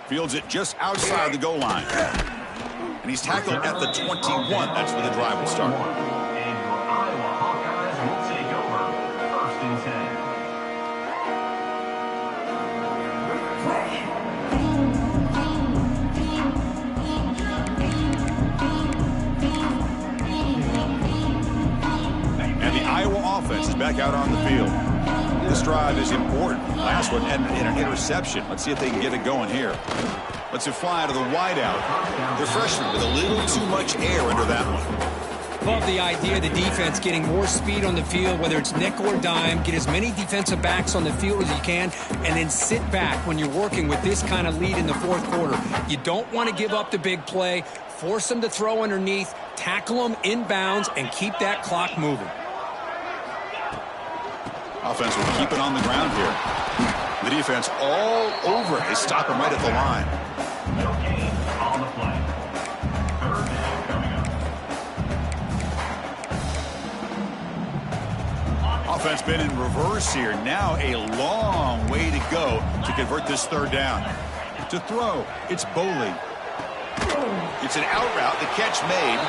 Fields it just outside the goal line. And he's tackled at the 21. That's where the drive will start. And your Iowa Hawkeyes will take over first and 10. And the Iowa offense is back out on the field. This drive is important. Last one ended in an interception. Let's see if they can get it going here. Let's it fly to the wideout. The freshman with a little too much air under that one. Love the idea of the defense getting more speed on the field, whether it's nickel or dime. Get as many defensive backs on the field as you can, and then sit back when you're working with this kind of lead in the fourth quarter. You don't want to give up the big play. Force them to throw underneath, tackle them inbounds, and keep that clock moving. Offense will keep it on the ground here. The defense all over it. They stop him right at the line. No gain on the play. Third down coming up. Offense been in reverse here. Now a long way to go to convert this third down. To throw, it's Boley. It's an out route. The catch made.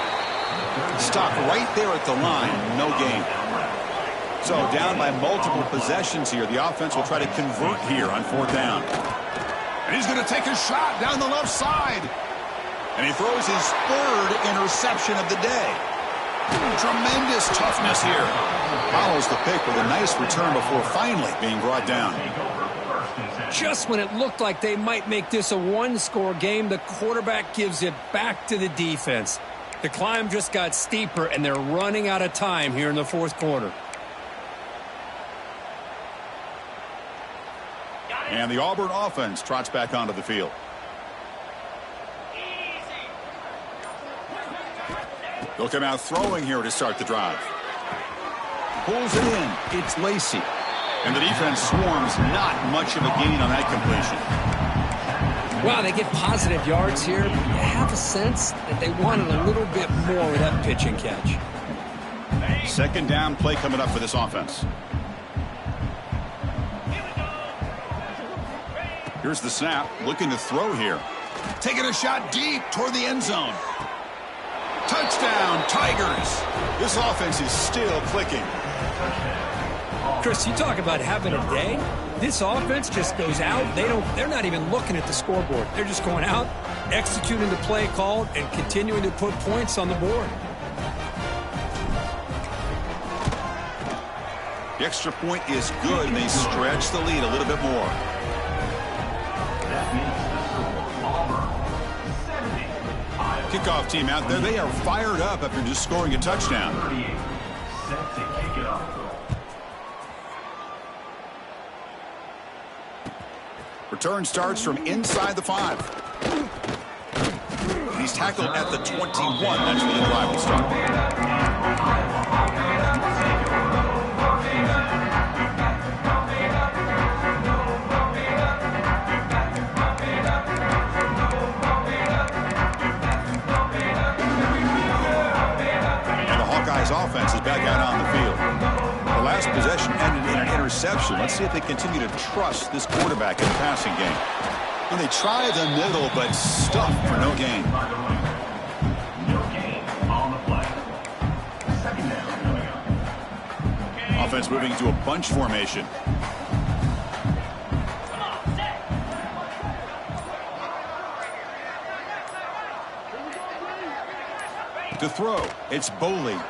Stopped right there at the line. No gain. So down by multiple possessions here. The offense will try to convert here on fourth down. And he's going to take a shot down the left side. And he throws his third interception of the day. Tremendous toughness here. Follows the pick with a nice return before finally being brought down. Just when it looked like they might make this a one-score game, the quarterback gives it back to the defense. The climb just got steeper, and they're running out of time here in the fourth quarter. And the Auburn offense trots back onto the field. They'll come out throwing here to start the drive. Pulls it in. It's Lacey. And the defense swarms. Not much of a gain on that completion. Wow, they get positive yards here. You have a sense that they wanted a little bit more with that pitch and catch. Second down play coming up for this offense. Here's the snap. Looking to throw here. Taking a shot deep toward the end zone. Touchdown, Tigers. This offense is still clicking. Chris, you talk about having a day. This offense just goes out. They're not even looking at the scoreboard. They're just going out, executing the play called, and continuing to put points on the board. The extra point is good, and they stretch the lead a little bit more. Kickoff team out there. They are fired up after just scoring a touchdown. Set to kick it off. Return starts from inside the 5. He's tackled at the 21. That's where the drive will start. And the Hawkeyes offense is back out on the field. The last possession ended in an interception. Let's see if they continue to trust this quarterback in the passing game. And they try the middle, but stuffed for no gain. No gain on the play. Second down coming up. Offense moving into a bunch formation. To throw, it's Boley.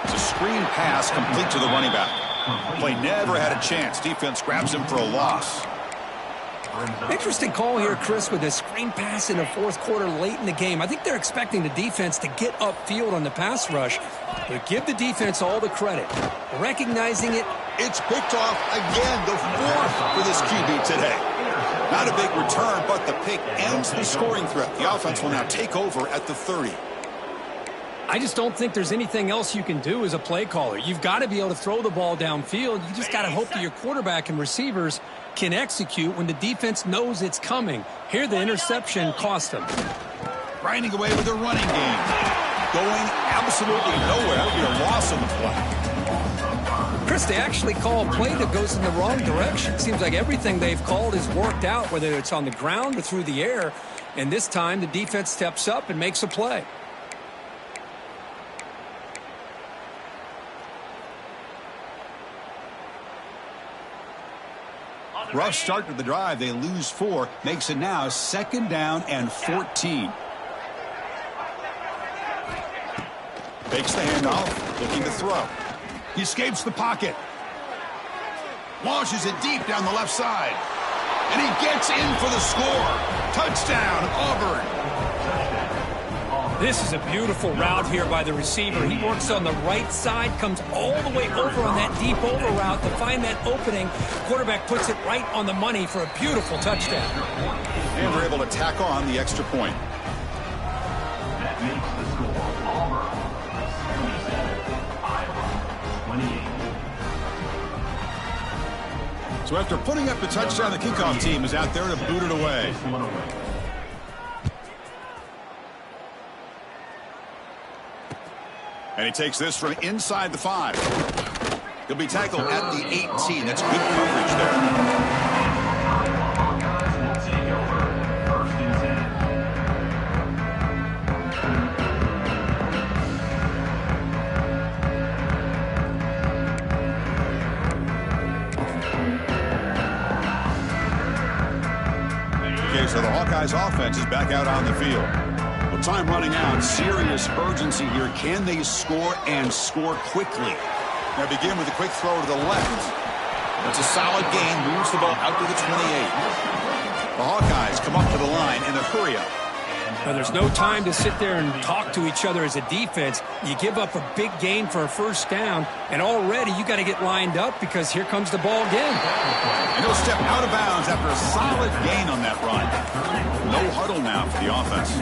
It's a screen pass complete to the running back. Play never had a chance. Defense grabs him for a loss. Interesting call here, Chris, with a screen pass in the fourth quarter late in the game. I think they're expecting the defense to get upfield on the pass rush, but give the defense all the credit. Recognizing it. It's picked off again, the fourth for this QB today. Not a big return, but the pick ends the scoring threat. The offense will now take over at the 30. I just don't think there's anything else you can do as a play caller. You've got to be able to throw the ball downfield. You just got to hope that your quarterback and receivers can execute when the defense knows it's coming. Here, the interception cost them. Grinding away with a running game. Going absolutely nowhere. That would be a loss on the play. Chris, they actually call a play that goes in the wrong direction. Seems like everything they've called is worked out, whether it's on the ground or through the air. And this time, the defense steps up and makes a play. Rough start to the drive. They lose 4. Makes it now second down and 14. Takes the handoff. Looking to throw. He escapes the pocket. Launches it deep down the left side. And he gets in for the score. Touchdown, Auburn. This is a beautiful route here by the receiver. He works on the right side, comes all the way over on that deep over route to find that opening. Quarterback puts it right on the money for a beautiful touchdown. And they're able to tack on the extra point. That makes the score Auburn 77, Iowa 28. So after putting up the touchdown, the kickoff team is out there to boot it away. And he takes this from inside the 5. He'll be tackled at the 18. That's good coverage there. Okay, so the Hawkeyes offense is back out on the field. Well, time running out. Serious urgency here. Can they score and score quickly? Now begin with a quick throw to the left. That's a solid gain. Moves the ball out to the 28. The Hawkeyes come up to the line in a hurry-up. Now, there's no time to sit there and talk to each other as a defense. You give up a big gain for a first down, and already you got to get lined up because here comes the ball again. And he'll step out of bounds after a solid gain on that run. No huddle now for the offense.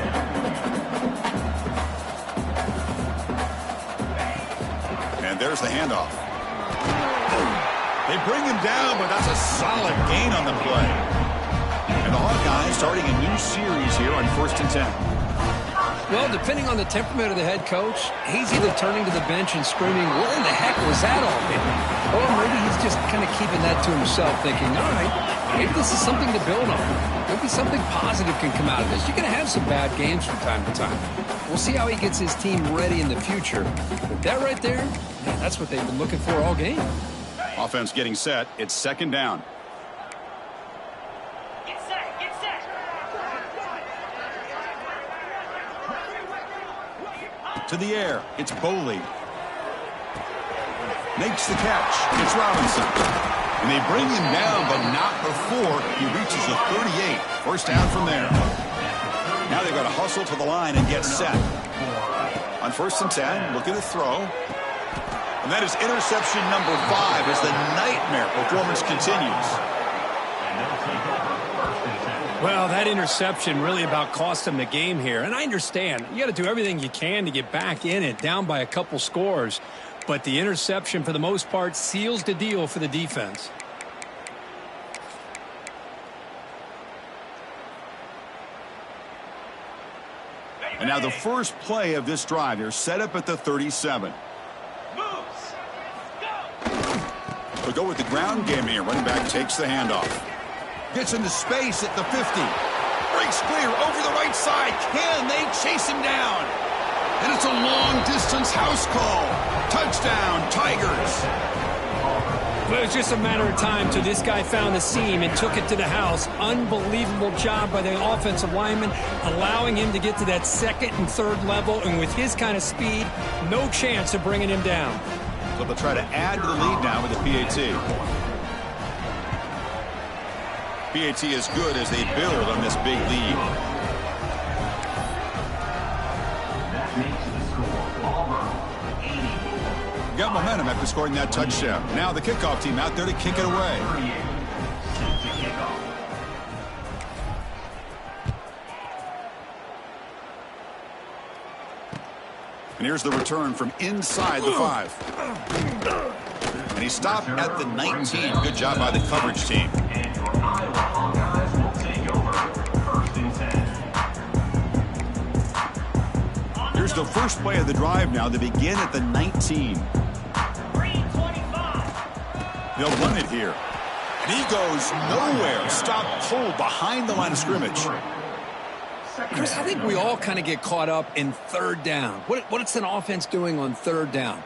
And there's the handoff. They bring him down, but that's a solid gain on the play. And the Hawkeyes starting a new series here on 1st and 10. Well, depending on the temperament of the head coach, he's either turning to the bench and screaming, what in the heck was that all in? Or maybe he's just kind of keeping that to himself, thinking, all right, maybe this is something to build on. Maybe something positive can come out of this. You're going to have some bad games from time to time. We'll see how he gets his team ready in the future. But that right there, man, that's what they've been looking for all game. Offense getting set. It's 2nd down. Get set, get set. To the air. It's Boley. Makes the catch. It's Robinson. And they bring him down, but not before he reaches the 38. First down from there. Now they've got to hustle to the line and get set. On 1st and 10, looking to throw. And that is interception number 5 as the nightmare performance continues. Well, that interception really about cost him the game here. And I understand. You got to do everything you can to get back in it, down by a couple scores. But the interception, for the most part, seals the deal for the defense. And now the first play of this drive. They're set up at the 37. We'll go with the ground game here. Running back takes the handoff. Gets into space at the 50. Breaks clear over the right side. Can they chase him down? And it's a long-distance house call. Touchdown, Tigers. Well, it was just a matter of time till this guy found the seam and took it to the house. Unbelievable job by the offensive lineman, allowing him to get to that 2nd and 3rd level. And with his kind of speed, no chance of bringing him down. So they'll try to add to the lead now with the PAT. PAT is good as they build on this big lead. That makes the score Auburn 80. Got momentum after scoring that touchdown. Now the kickoff team out there to kick it away. 38 set to kick off. And here's the return from inside the 5. And he stopped at the 19. Good job by the coverage team. And your Iowa Hawkeyes will take over 1st and 10. Here's the first play of the drive now. They begin at the 19. Green 25. They'll run it here. And he goes nowhere. Stop cold behind the line of scrimmage. Chris, I think we all kind of get caught up in 3rd down. What's an offense doing on 3rd down?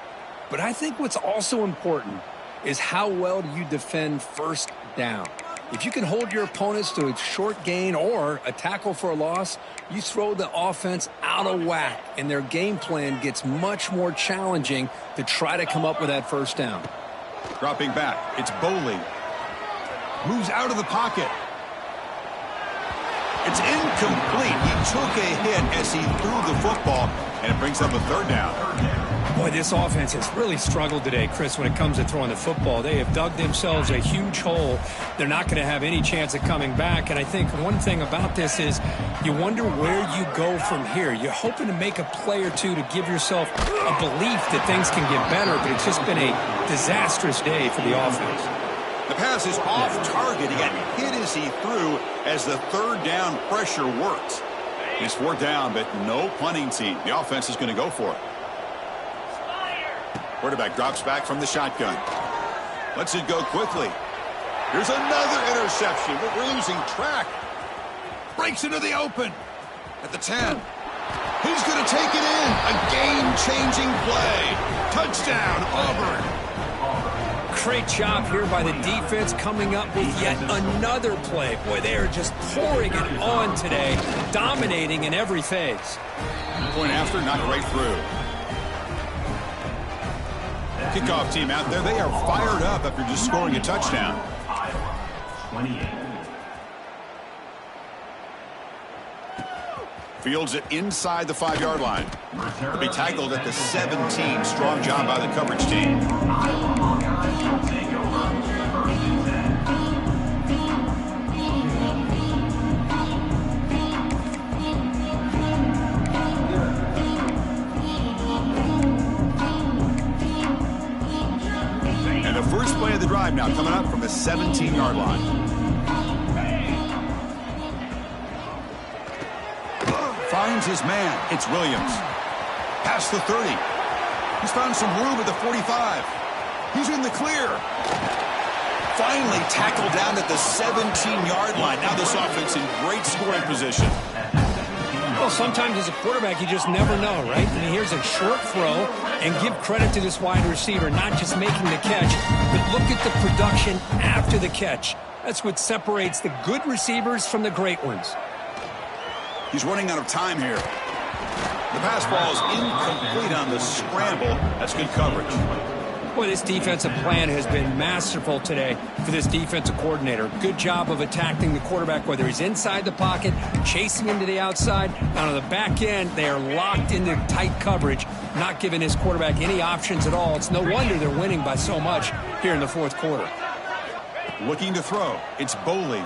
But I think what's also important is how well do you defend 1st down. If you can hold your opponents to a short gain or a tackle for a loss, you throw the offense out of whack, and their game plan gets much more challenging to try to come up with that 1st down. Dropping back. It's Boley. Moves out of the pocket. It's incomplete. He took a hit as he threw the football, and it brings up a 3rd down. Boy, this offense has really struggled today, Chris, when it comes to throwing the football. They have dug themselves a huge hole. They're not going to have any chance of coming back. And I think one thing about this is you wonder where you go from here. You're hoping to make a play or two to give yourself a belief that things can get better, but it's just been a disastrous day for the offense. The pass is off target. He got hit as he threw as the 3rd down pressure worked. It's 4th down, but no punting team. The offense is going to go for it. Quarterback drops back from the shotgun. Lets it go quickly. Here's another interception. We're losing track. Breaks into the open at the 10. He's going to take it in. A game-changing play. Touchdown, Auburn. Great job here by the defense coming up with yet another play. Boy, they are just pouring it on today, dominating in every phase. Point after, not right through. Kickoff team out there, they are fired up after just scoring a touchdown. Iowa 28. Fields it inside the 5-yard line. He'll be tackled at the 17. Strong job by the coverage team. Iowa Hawkeyes will take over 1st and 10. drive now coming up from the 17-yard line. Finds his man. It's Williams. Past the 30. He's found some room at the 45. He's in the clear. Finally tackled down at the 17-yard line. Now this offense in great scoring position. Well, sometimes as a quarterback, you just never know, right? I mean, here's a short throw, and give credit to this wide receiver, not just making the catch, but look at the production after the catch. That's what separates the good receivers from the great ones. He's running out of time here. The pass ball is incomplete on the scramble. That's good coverage. Boy, this defensive plan has been masterful today for this defensive coordinator. Good job of attacking the quarterback, whether he's inside the pocket, chasing him to the outside. On the back end, they are locked into tight coverage, not giving his quarterback any options at all. It's no wonder they're winning by so much here in the fourth quarter. Looking to throw. It's Bowling.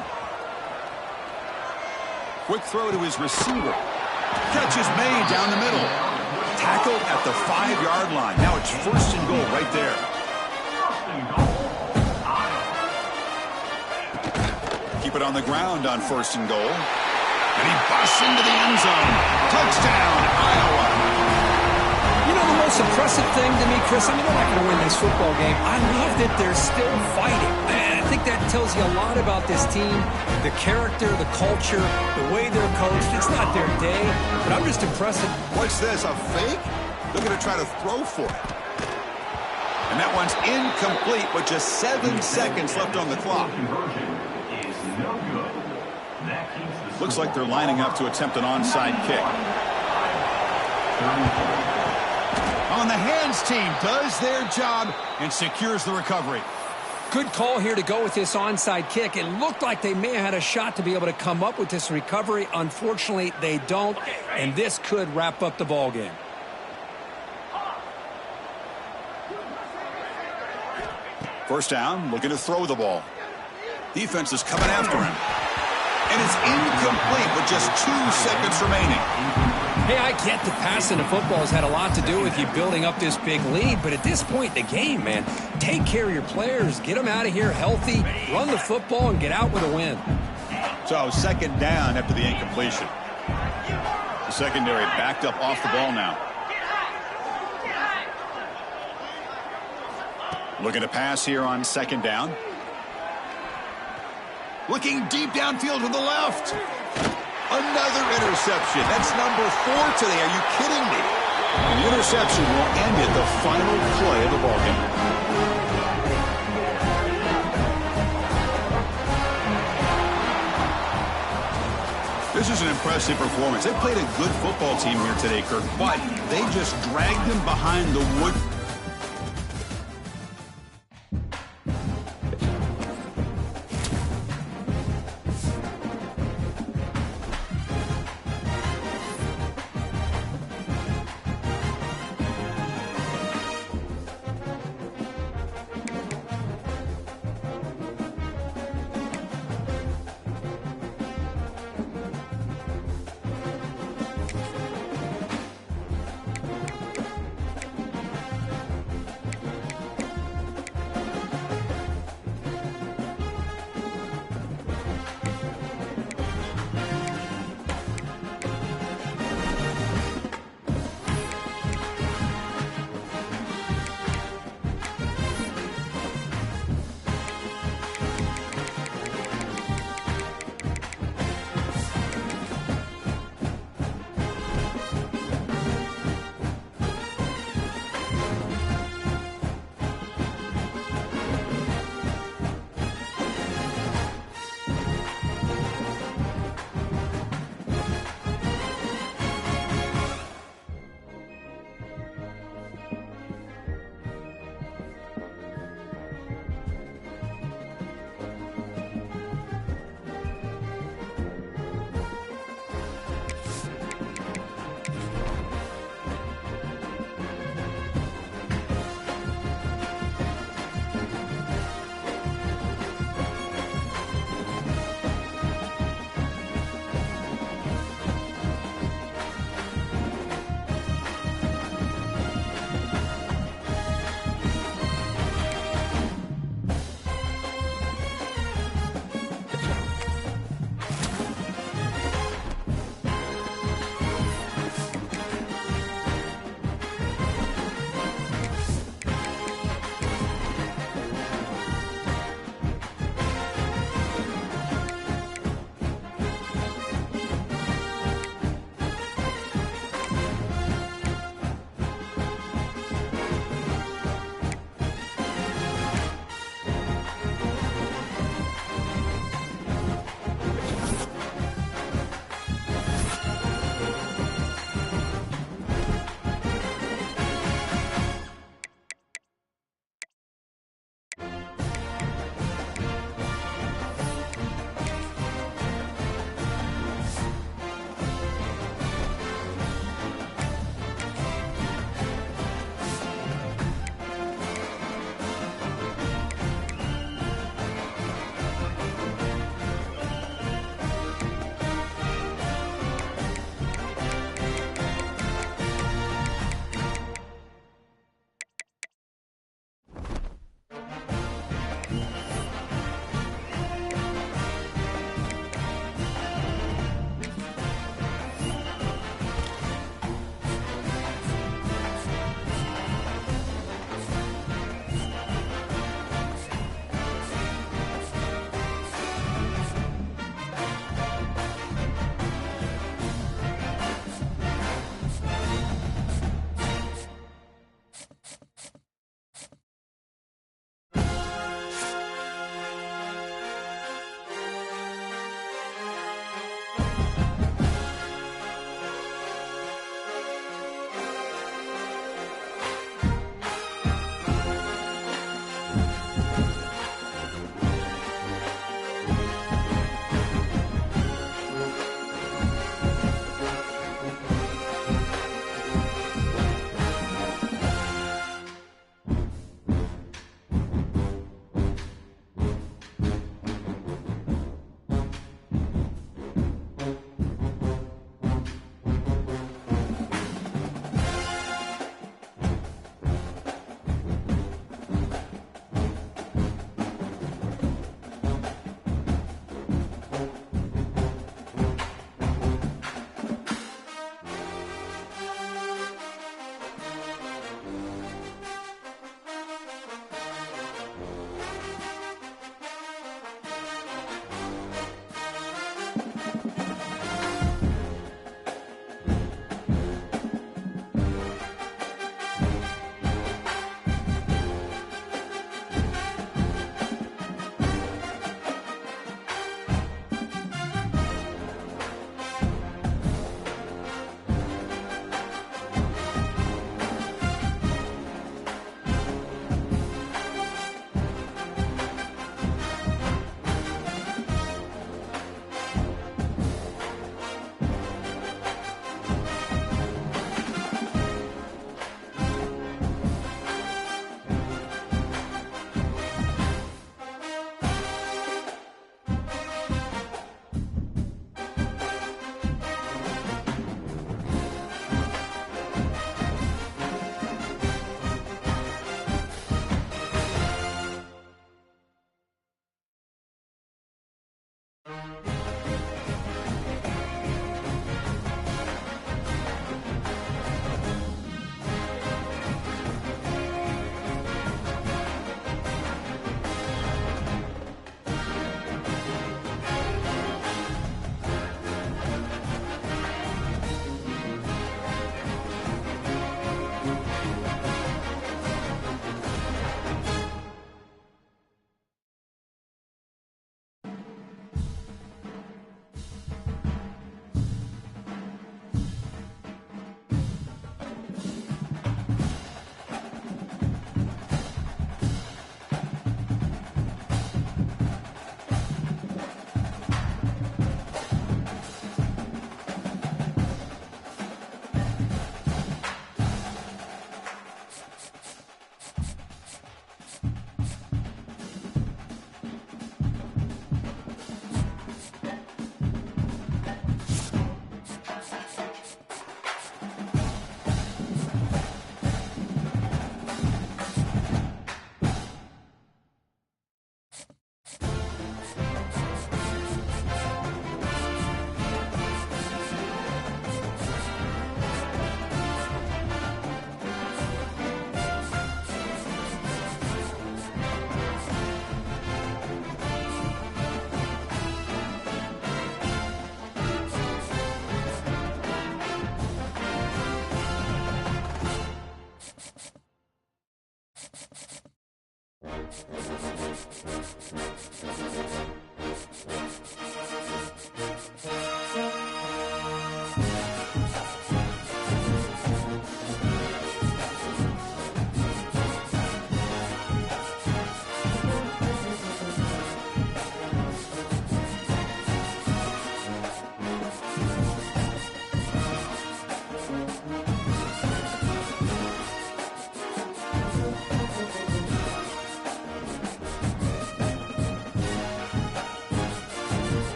Quick throw to his receiver. Catch is made down the middle. Tackled at the 5-yard line. Now it's first and goal right there. Keep it on the ground on first and goal. And he busts into the end zone. Touchdown, Iowa. You know, the most impressive thing to me, Chris, I mean, they're not going to win this football game. I love that they're still fighting. And I think that tells you a lot about this team, the character, the culture, the way they're coached. It's not their day, but I'm just impressed. What's this, a fake? They're going to try to throw for it. And that one's incomplete with just 7 seconds left on the clock. Looks like they're lining up to attempt an onside kick. On the hands team does their job and secures the recovery. Good call here to go with this onside kick. It looked like they may have had a shot to be able to come up with this recovery. Unfortunately, they don't, and this could wrap up the ball game. First down, looking to throw the ball. Defense is coming after him. And it's incomplete with just 2 seconds remaining. Hey, I get that passing the football has had a lot to do with you building up this big lead, but at this point in the game, man, take care of your players, get them out of here healthy, run the football, and get out with a win. So, second down after the incompletion. The secondary backed up off the ball now. Looking to pass here on second down. Looking deep downfield to the left. Another interception. That's number 4 today. Are you kidding me? The interception will end it, the final play of the ballgame. This is an impressive performance. They played a good football team here today, Kirk, but they just dragged them behind the wood.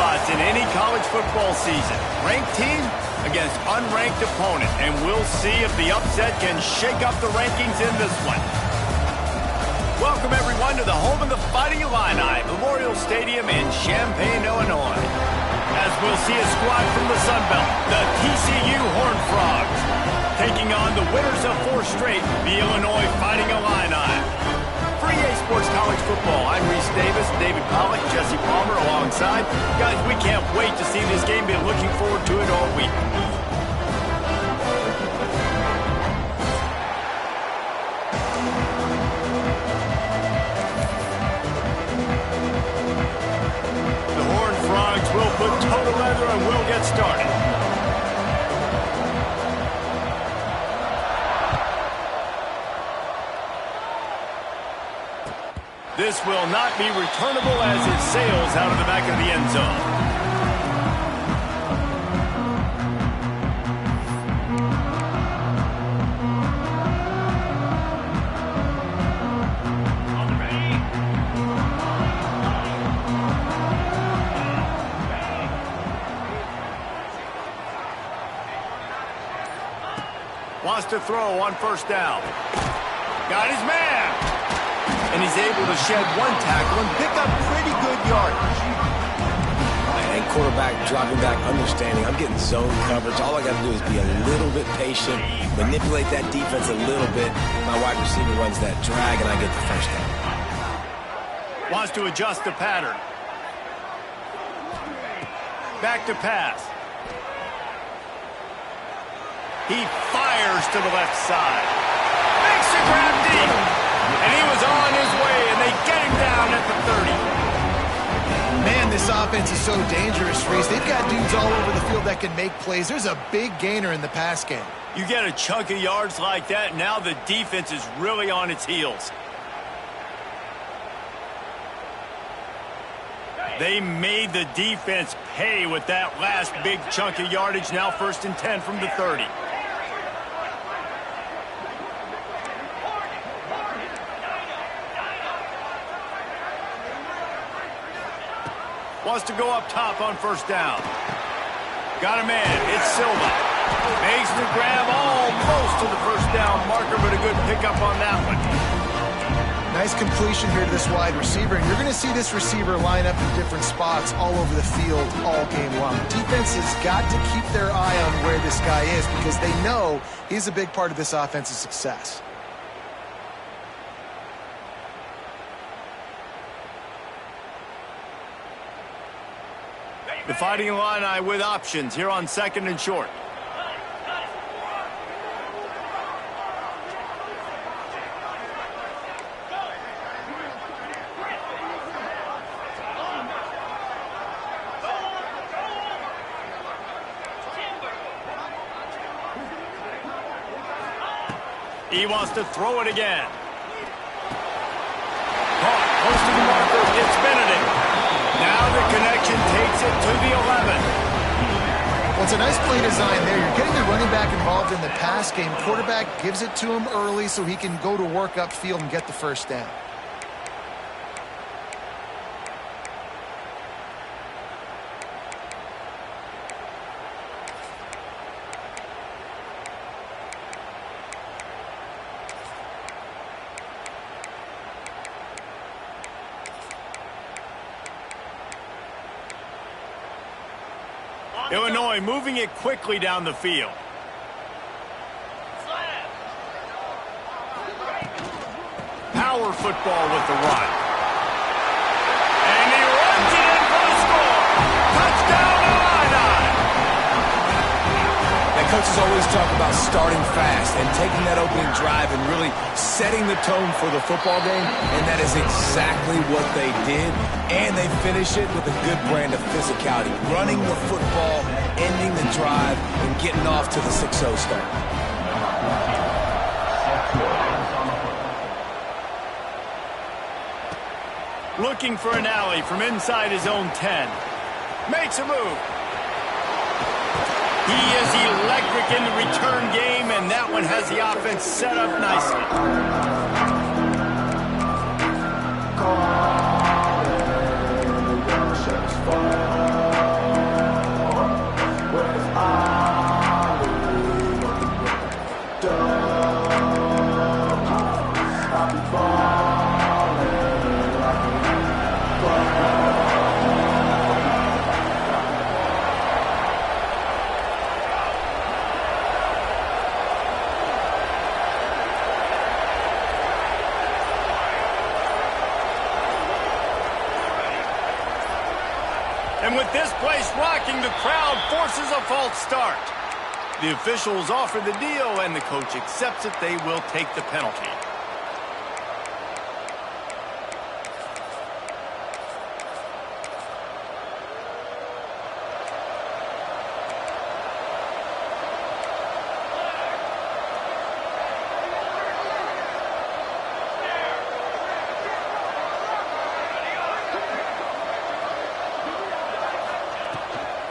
spots in any college football season. Ranked team against unranked opponent, and we'll see if the upset can shake up the rankings in this one. Welcome, everyone, to the home of the Fighting Illini, Memorial Stadium in Champaign, Illinois. As we'll see a squad from the Sun Belt, the TCU Horned Frogs, taking on the winners of 4 straight, the Illinois Fighting Illini. For EA Sports College Football, I'm Reese Davis, David Pollack, Jesse Palmer alongside. Guys, we can't wait to see this game. Been looking forward to it all week. We'll put toe to leather and we'll get started. This will not be returnable as it sails out of the back of the end zone. Wants to throw on first down. Got his man. And he's able to shed 1 tackle and pick up pretty good yardage. And quarterback dropping back, understanding I'm getting zone coverage. All I got to do is be a little bit patient, manipulate that defense a little bit. My wide receiver runs that drag, and I get the first down. Wants to adjust the pattern. Back to pass. He fires to the left side. Makes a grab deep. And he was on his way, and they get him down at the 30. Man, this offense is so dangerous, Reese. They've got dudes all over the field that can make plays. There's a big gainer in the pass game. You get a chunk of yards like that, now the defense is really on its heels. They made the defense pay with that last big chunk of yardage. Now 1st and 10 from the 30. Wants to go up top on first down. Got a man. It's Silva. Makes the grab almost to the first down marker, but a good pickup on that one. Nice completion here to this wide receiver, and you're going to see this receiver line up in different spots all over the field all game long. Defense has got to keep their eye on where this guy is because they know he's a big part of this offense's success. The Fighting Illini with options here on 2nd and short. He wants to throw it again. Caught, close to the marker. It's Benedict. Now the connection takes it to the 11. Well, it's a nice play design there. You're getting the running back involved in the pass game. Quarterback gives it to him early so he can go to work upfield and get the first down. Illinois moving it quickly down the field. Power football with the run. And he runs it in for the score. Touchdown, Illini! That coaches always talk about starting fast and taking that opening drive and really setting the tone for the football game, and that is exactly what they did, and they finish it with a good brand of physicality, running the football, ending the drive, and getting off to the 6-0 start. Looking for an alley from inside his own 10. Makes a move. He is electric in the return game, and that one has the offense set up nicely. And with this place rocking, the crowd forces a false start. The officials offer the deal, and the coach accepts it. They will take the penalty.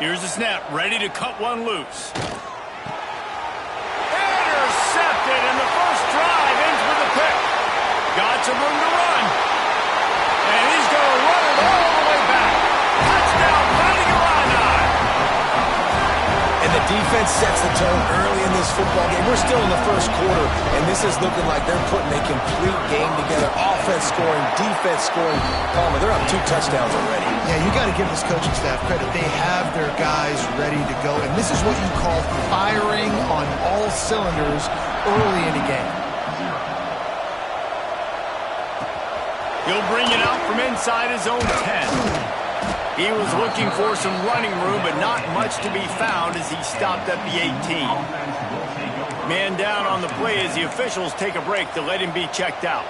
Here's the snap, ready to cut one loose. Intercepted, and the first drive ends with a pick. Got some room to run. And he's going to run it all the way back. Touchdown, fighting Illini. And the defense sets the tone early in this football game. We're still in the first quarter, and this is looking like they're putting a complete game together. Offense scoring, defense scoring. Palmer, they're up 2 touchdowns already. Yeah, you got to give this coaching staff credit. They have their guys ready to go, and this is what you call firing on all cylinders early in a game. He'll bring it out from inside his own 10. He was looking for some running room, but not much to be found as he stopped at the 18. Man down on the play as the officials take a break to let him be checked out.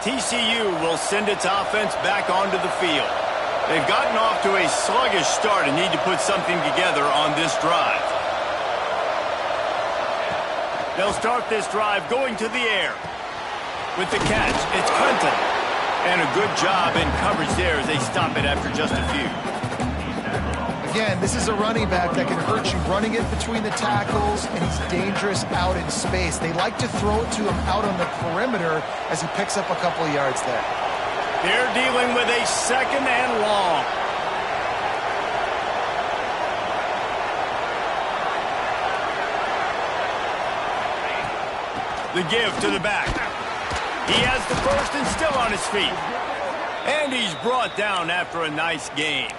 TCU will send its offense back onto the field. They've gotten off to a sluggish start and need to put something together on this drive. They'll start this drive going to the air. With the catch, it's Clinton. And a good job in coverage there as they stop it after just a few. Again, this is a running back that can hurt you running it between the tackles, and he's dangerous out in space. They like to throw it to him out on the perimeter as he picks up a couple of yards there. They're dealing with a 2nd and long. The give to the back. He has the first and still on his feet. And he's brought down after a nice game.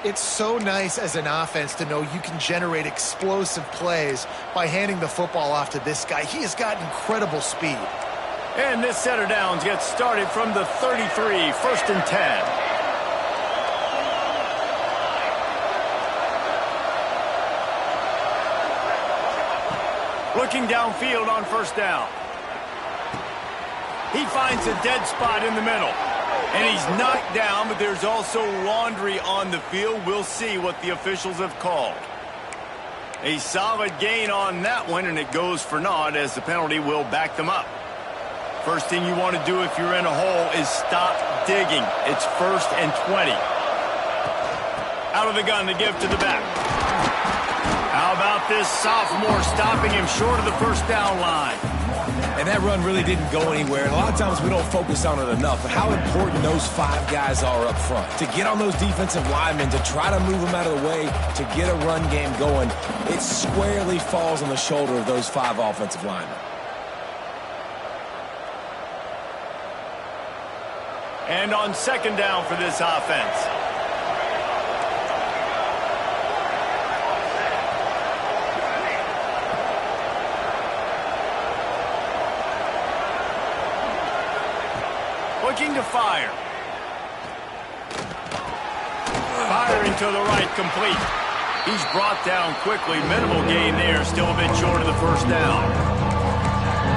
It's so nice as an offense to know you can generate explosive plays by handing the football off to this guy. He has got incredible speed. And this set of downs gets started from the 33, 1st and 10. Looking downfield on 1st down. He finds a dead spot in the middle. And he's knocked down, but there's also laundry on the field. We'll see what the officials have called. A solid gain on that one, and it goes for naught as the penalty will back them up. First thing you want to do if you're in a hole is stop digging. It's 1st and 20. Out of the gun to give to the back. How about this sophomore stopping him short of the 1st down line? And that run really didn't go anywhere. And a lot of times we don't focus on it enough. But how important those 5 guys are up front. To get on those defensive linemen, to try to move them out of the way, to get a run game going, it squarely falls on the shoulder of those 5 offensive linemen. And on 2nd down for this offense. Looking to fire. Firing to the right, complete. He's brought down quickly. Minimal gain there, still a bit short of the 1st down.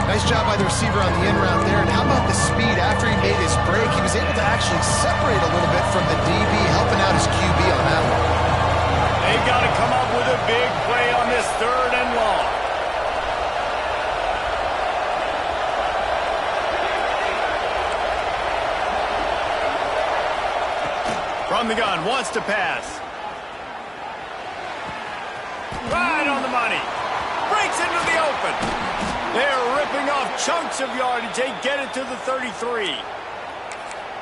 Nice job by the receiver on the in route there. And how about the speed? After he made his break, he was able to actually separate a little bit from the DB, helping out his QB on that one. They've got to come up with a big play on this 3rd and long. From the gun, wants to pass. Right on the money. Breaks into the open. They're ripping off chunks of yardage. They get it to the 33.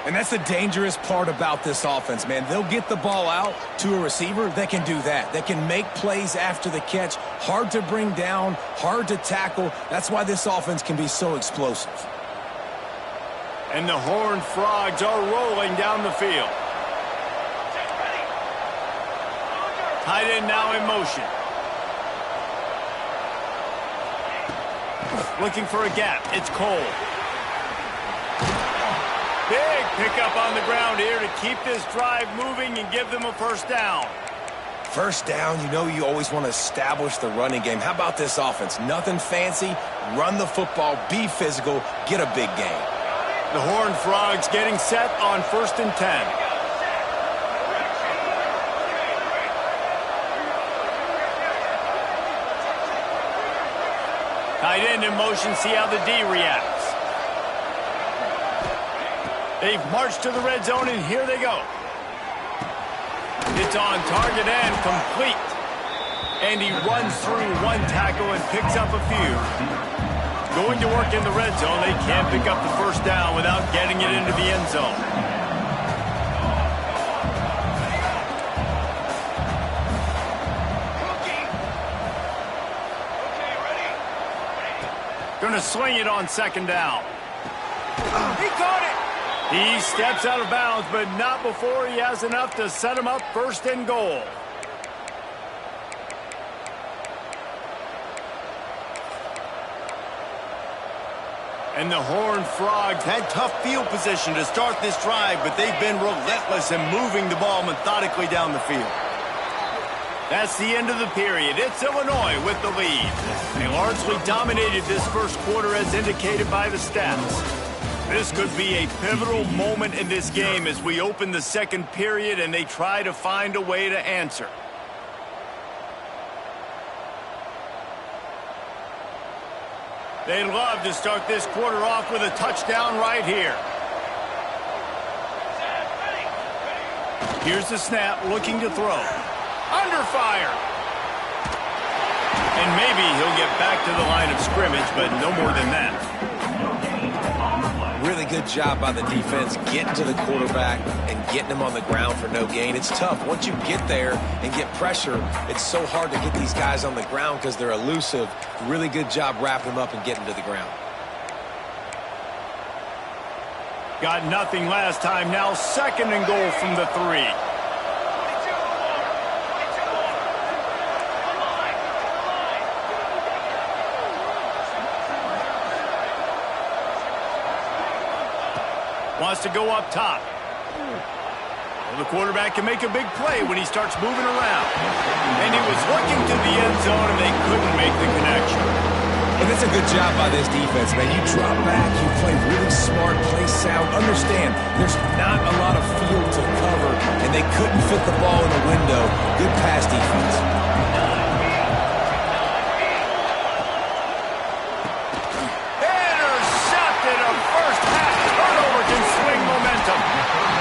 And that's the dangerous part about this offense, man. They'll get the ball out to a receiver that can do that. That can make plays after the catch. Hard to bring down, hard to tackle. That's why this offense can be so explosive. And the Horned Frogs are rolling down the field. Tight end now in motion. Looking for a gap. It's Cole. Big pickup on the ground here to keep this drive moving and give them a first down. First down, you know you always want to establish the running game. How about this offense? Nothing fancy. Run the football, be physical, get a big gain. The Horned Frogs getting set on 1st and 10. Tight end in motion, see how the D reacts. They've marched to the red zone, and here they go. It's on target and complete. And he runs through one tackle and picks up a few. Going to work in the red zone, they can't pick up the first down without getting it into the end zone. Going to swing it on 2nd down. He caught it. He steps out of bounds, but not before he has enough to set him up 1st and goal. And the Horned Frogs had tough field position to start this drive, but they've been relentless in moving the ball methodically down the field. That's the end of the period. It's Illinois with the lead. They largely dominated this first quarter as indicated by the stats. This could be a pivotal moment in this game as we open the second period and they try to find a way to answer. They'd love to start this quarter off with a touchdown right here. Here's the snap, looking to throw. Under fire. And maybe he'll get back to the line of scrimmage, but no more than that. Really good job by the defense getting to the quarterback and getting him on the ground for no gain. It's tough. Once you get there and get pressure, it's so hard to get these guys on the ground because they're elusive. Really good job wrapping them up and getting to the ground. Got nothing last time. Now 2nd and goal from the 3. Wants to go up top. Well, the quarterback can make a big play when he starts moving around. And he was looking to the end zone, and they couldn't make the connection. And it's a good job by this defense, man. You drop back, you play really smart, play sound. Understand, there's not a lot of field to cover, and they couldn't fit the ball in the window. Good pass defense. Intercepted. A first half turnover can swing momentum.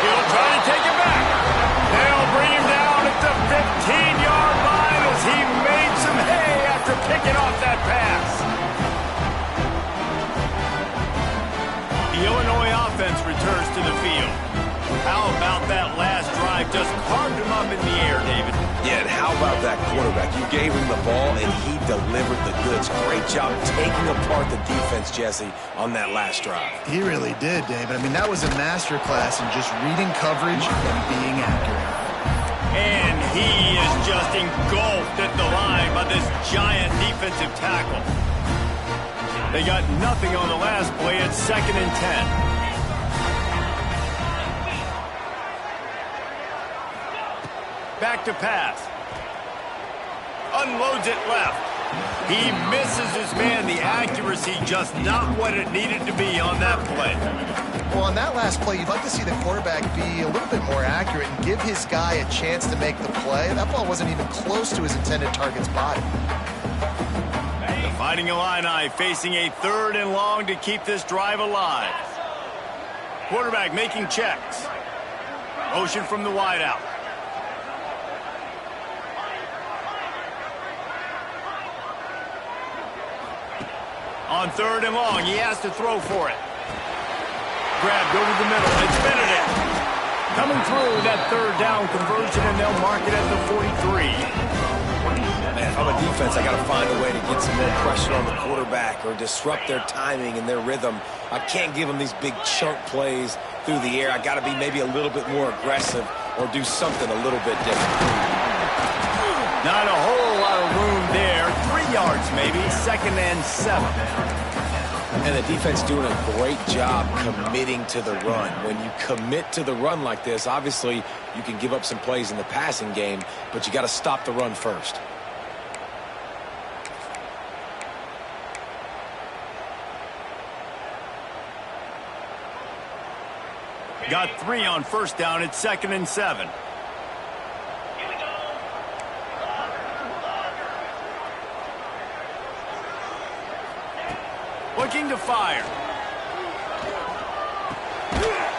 He'll try to take it back. They'll bring him down at the 15-yard line as he made some hay after picking off that pass. The Illinois offense returns to the field. How about that last drive? Just carved him up in the air, David. Yeah, and how about that quarterback? You gave him the ball, and he delivered the goods. Great job taking apart the defense, Jesse, on that last drive. He really did, David. I mean, that was a masterclass in just reading coverage and being accurate. And he is just engulfed at the line by this giant defensive tackle. They got nothing on the last play. It's 2nd and 10. Back to pass. Unloads it left. He misses his man. The accuracy just not what it needed to be on that play. Well, on that last play, you'd like to see the quarterback be a little bit more accurate and give his guy a chance to make the play. That ball wasn't even close to his intended target's body. The Fighting Illini facing a 3rd and long to keep this drive alive. Quarterback making checks. Motion from the wideout. On 3rd and long, he has to throw for it. Grabbed over the middle. It's Benedict. Coming through that 3rd down conversion, and they'll mark it at the 43. Man, if I'm a defense, I got to find a way to get some more pressure on the quarterback or disrupt their timing and their rhythm. I can't give them these big chunk plays through the air. I got to be maybe a little bit more aggressive or do something a little bit different. Not a whole lot of room there. 3 yards maybe. 2nd and 7. And the defense doing a great job committing to the run. When you commit to the run like this, obviously you can give up some plays in the passing game, but you got to stop the run first. Got 3 on first down. It's 2nd and 7. Here we go. Looking to fire.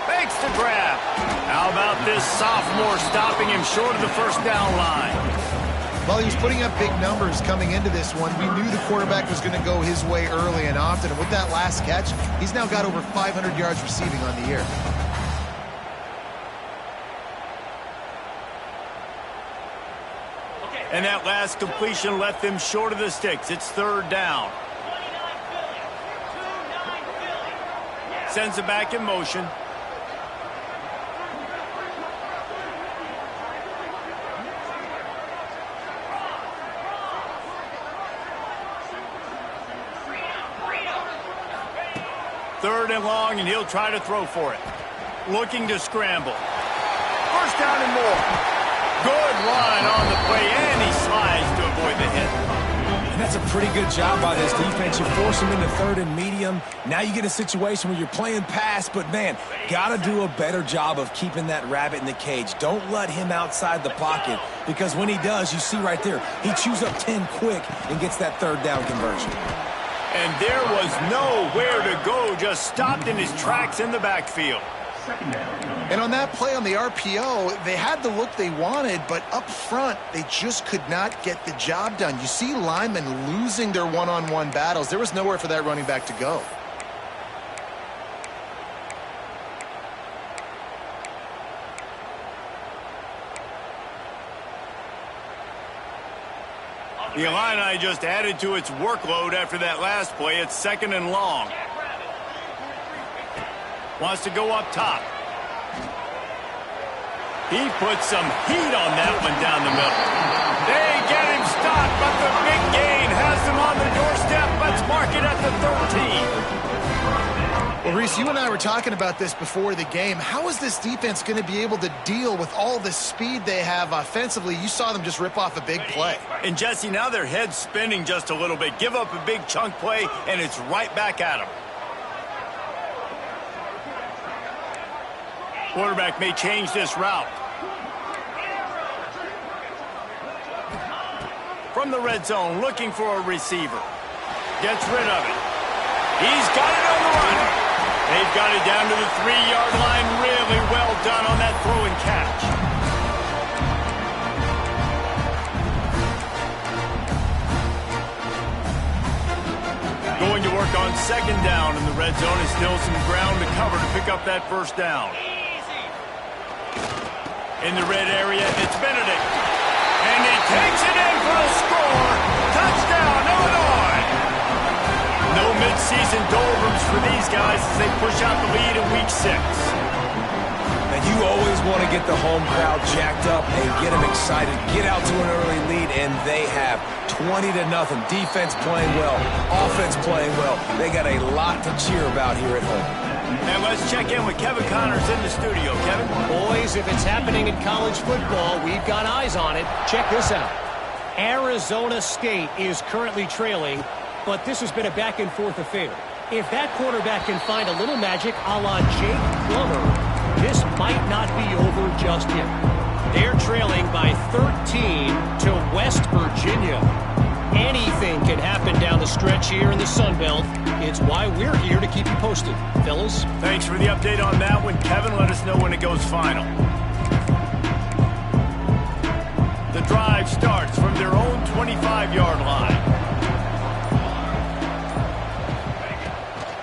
Makes the grab. How about this sophomore stopping him short of the first down line? Well, he was putting up big numbers coming into this one. We knew the quarterback was going to go his way early and often. And with that last catch, he's now got over 500 yards receiving on the year. And that last completion left them short of the sticks. It's 3rd down. Sends it back in motion. Third and long, and he'll try to throw for it. Looking to scramble. First down and more. Good run on the play, and he slides to avoid the hit. And that's a pretty good job by this defense. You force him into 3rd and medium. Now you get a situation where you're playing pass, but, man, got to do a better job of keeping that rabbit in the cage. Don't let him outside the pocket, because when he does, you see right there, he chews up 10 quick and gets that 3rd down conversion. And there was nowhere to go, just stopped in his tracks in the backfield. And on that play on the RPO, they had the look they wanted, but up front, they just could not get the job done. You see linemen losing their one-on-one battles. There was nowhere for that running back to go. The Illini just added to its workload after that last play. It's 2nd and long. Wants to go up top. He puts some heat on that one down the middle. They get him stopped, but the big gain has him on the doorstep. Let's mark it at the 13. Well, Reese, you and I were talking about this before the game. How is this defense going to be able to deal with all the speed they have offensively? You saw them just rip off a big play. And, Jesse, now their head's spinning just a little bit. Give up a big chunk play, and it's right back at them. Quarterback may change this route. From the red zone, looking for a receiver. Gets rid of it. He's got it on the run. They've got it down to the 3-yard line. Really well done on that throw and catch. Going to work on 2nd down in the red zone. Is still some ground to cover to pick up that first down. In the red area, it's Benedict. And he takes it in for the score. Touchdown, Illinois. No midseason doldrums for these guys as they push out the lead in Week 6. And you always want to get the home crowd jacked up and get them excited. Get out to an early lead, and they have 20-0. Defense playing well, offense playing well. They got a lot to cheer about here at home. And let's check in with Kevin Connors in the studio. Kevin? Boys, if it's happening in college football, we've got eyes on it. Check this out. Arizona State is currently trailing, but this has been a back-and-forth affair. If that quarterback can find a little magic a la Jake Plummer, this might not be over just yet. They're trailing by 13 to West Virginia. Anything can happen down the stretch here in the Sun Belt. It's why we're here to keep you posted. Fellas? Thanks for the update on that one, Kevin. Let us know when it goes final. The drive starts from their own 25-yard line.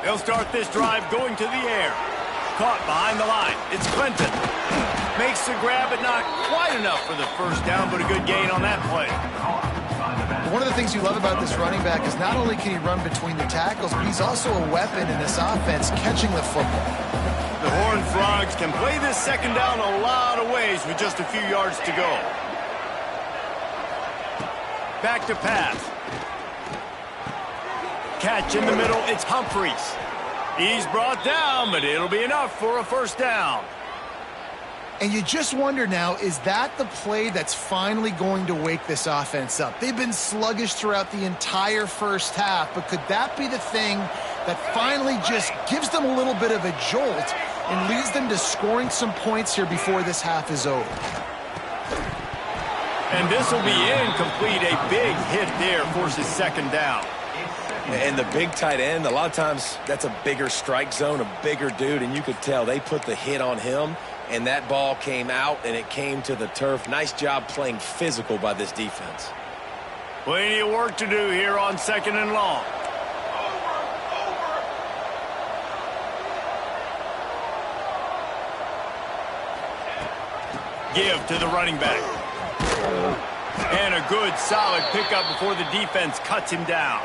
They'll start this drive going to the air. Caught behind the line. It's Clinton. Makes the grab, but not quite enough for the first down, but a good gain on that play. One of the things you love about this running back is not only can he run between the tackles, but he's also a weapon in this offense catching the football. The Horned Frogs can play this 2nd down a lot of ways with just a few yards to go. Back to pass. catch in the middle. It's Humphries. He's brought down, but it'll be enough for a first down. And you just wonder now, is that the play that's finally going to wake this offense up? They've been sluggish throughout the entire first half, but could that be the thing that finally just gives them a little bit of a jolt and leads them to scoring some points here before this half is over? And this will be incomplete. A big hit there forces second down. And the big tight end, a lot of times that's a bigger strike zone, a bigger dude, and you could tell they put the hit on him, and that ball came out, and it came to the turf. Nice job playing physical by this defense. Plenty of work to do here on second and long. Give to the running back. And a good, solid pickup before the defense cuts him down.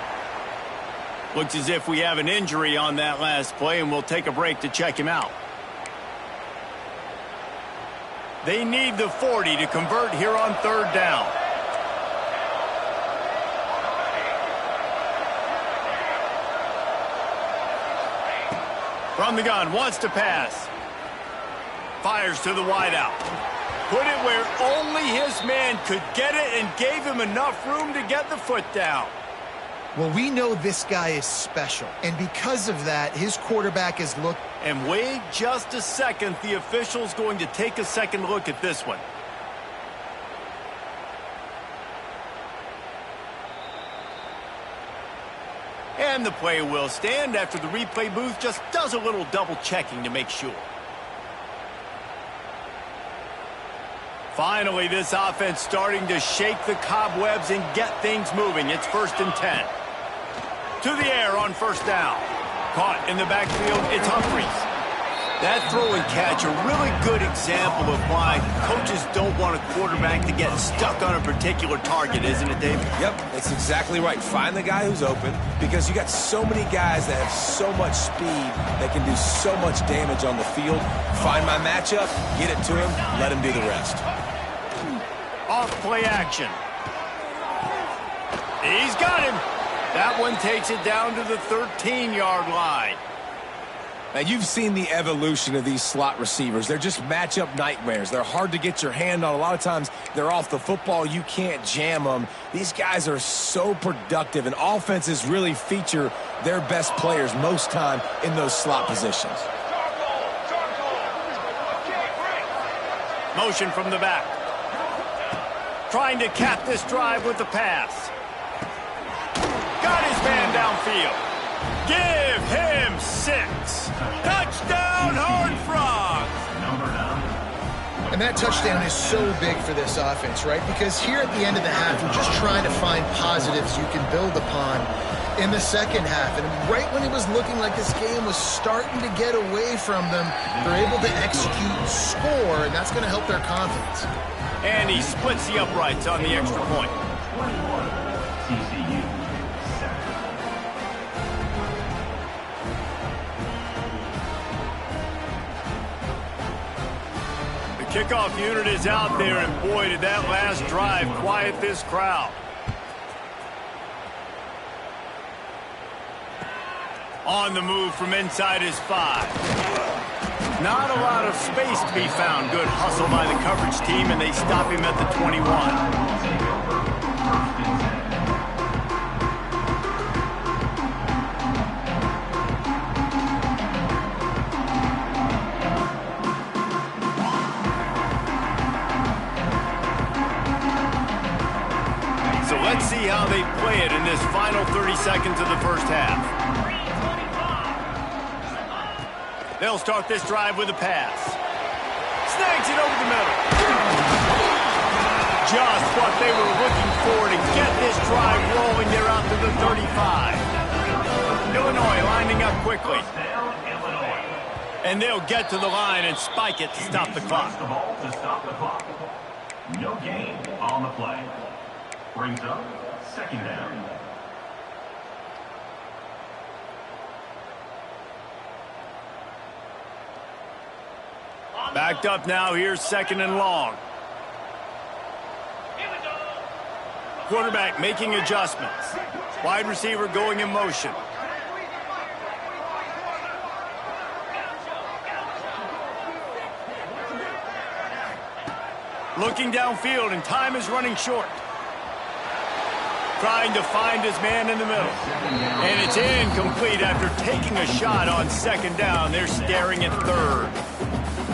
Looks as if we have an injury on that last play, and we'll take a break to check him out. They need the 40 to convert here on third down. From the gun, wants to pass. Fires to the wideout. Put it where only his man could get it and gave him enough room to get the foot down. Well, we know this guy is special, and because of that, his quarterback is looked. And wait just a second, the official's going to take a second look at this one. And the play will stand after the replay booth just does a little double checking to make sure. Finally, this offense starting to shake the cobwebs and get things moving. It's 1st and 10. To the air on first down. Caught in the backfield, it's Humphries. That throw and catch, a really good example of why coaches don't want a quarterback to get stuck on a particular target, isn't it, Dave? Yep, that's exactly right. Find the guy who's open, because you got so many guys that have so much speed that can do so much damage on the field. Find my matchup, get it to him, let him do the rest. Off play action. He's got him. That one takes it down to the 13-yard line. Now, you've seen the evolution of these slot receivers. They're just matchup nightmares. They're hard to get your hand on. A lot of times, they're off the football. You can't jam them. These guys are so productive, and offenses really feature their best players most time in those slot positions. Motion from the back. Trying to cap this drive with the pass. Got his man downfield. Give him 6. Touchdown, Horned Frogs! And that touchdown is so big for this offense, right? Because here at the end of the half, you're just trying to find positives you can build upon in the second half. And right when it was looking like this game was starting to get away from them, they're able to execute and score, and that's going to help their confidence. And he splits the uprights on the extra point. TCU. The kickoff unit is out there, and boy, did that last drive quiet this crowd. On the move from inside his 5. Not a lot of space to be found. Good hustle by the coverage team, and they stop him at the 21. So let's see how they play it in this final 30 seconds of the first half. They'll start this drive with a pass. Snags it over the middle. Just what they were looking for to get this drive rolling. They're out to the 35. Illinois lining up quickly. And they'll get to the line and spike it to stop the clock. The ball to stop the clock. No gain on the play. Brings up second down. Backed up now, here's second and long. Here we go. Quarterback making adjustments. Wide receiver going in motion. Looking downfield, and time is running short. Trying to find his man in the middle. And it's incomplete after taking a shot on second down. They're staring at third.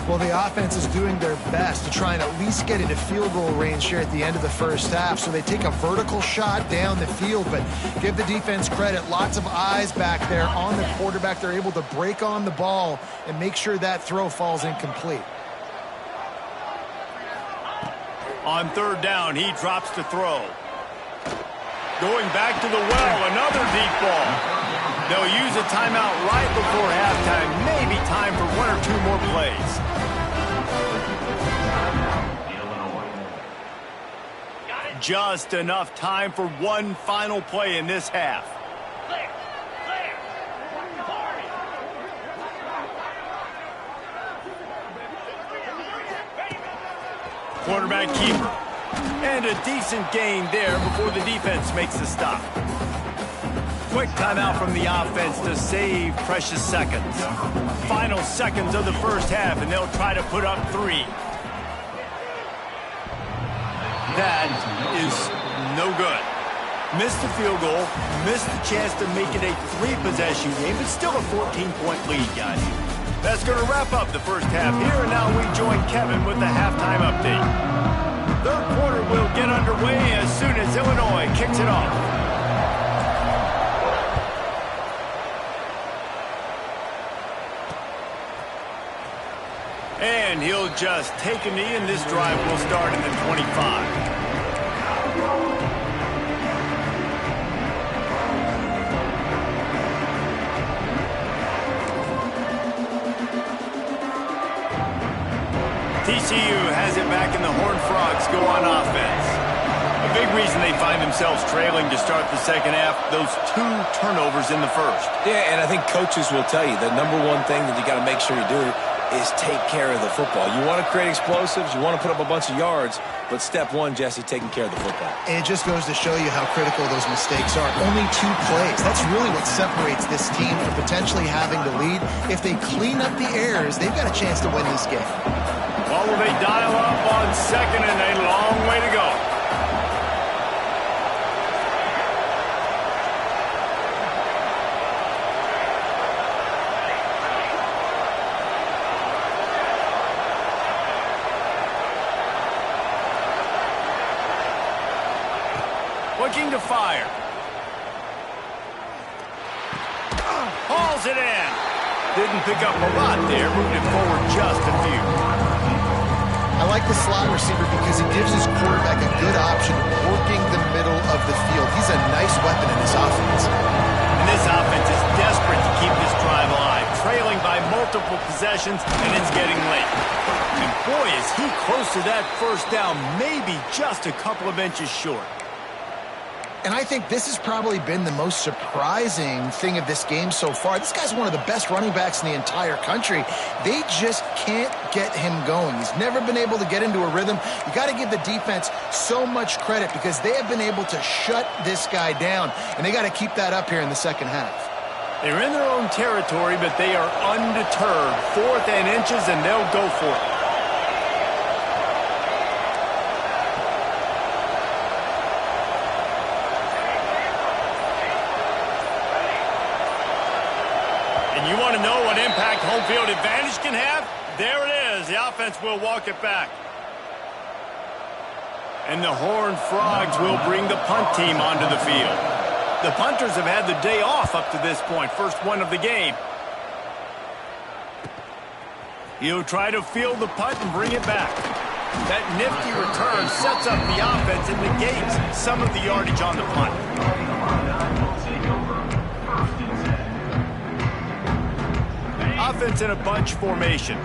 Well, the offense is doing their best to try and at least get into field goal range here at the end of the first half. So they take a vertical shot down the field, but give the defense credit. Lots of eyes back there on the quarterback. They're able to break on the ball and make sure that throw falls incomplete. On third down, he drops to throw. Going back to the well, another deep ball. They'll use a timeout right before halftime. Maybe time for one or two more plays. Just enough time for one final play in this half. Quarterback keeper. And a decent gain there before the defense makes the stop. Quick timeout from the offense to save precious seconds. Final seconds of the first half, and they'll try to put up 3. That is no good. Missed the field goal, missed the chance to make it a 3-possession game, but still a 14-point lead, guys. That's going to wrap up the first half here, and now we join Kevin with the halftime update. Third quarter will get underway as soon as Illinois kicks it off. And he'll just take a knee, and this drive will start in the 25. TCU has it back, and the Horned Frogs go on offense. A big reason they find themselves trailing to start the second half, those 2 turnovers in the first. Yeah, and I think coaches will tell you the number one thing that you got to make sure you do is take care of the football. You want to create explosives, you want to put up a bunch of yards, but step one, Jesse, taking care of the football. And it just goes to show you how critical those mistakes are. Only 2 plays. That's really what separates this team from potentially having the lead. If they clean up the errors, they've got a chance to win this game. Well, will they dial up on second, and a long way to go. Looking to fire. Hauls it in. Didn't pick up a lot there. Moved it forward just a few. I like the slot receiver because he gives his quarterback a good option working the middle of the field. He's a nice weapon in this offense. And this offense is desperate to keep this drive alive, trailing by multiple possessions, and it's getting late. And boy, is he close to that first down, maybe just a couple of inches short. And I think this has probably been the most surprising thing of this game so far. This guy's one of the best running backs in the entire country. They just can't get him going. He's never been able to get into a rhythm. You got to give the defense so much credit because they have been able to shut this guy down, and they got to keep that up here in the second half. They're in their own territory, but they are undeterred. 4th and inches, and they'll go for it. You want to know what impact home field advantage can have? There it is. The offense will walk it back. And the Horned Frogs will bring the punt team onto the field. The punters have had the day off up to this point. First one of the game. He'll try to field the punt and bring it back. That nifty return sets up the offense and negates some of the yardage on the punt. Offense in a bunch formation.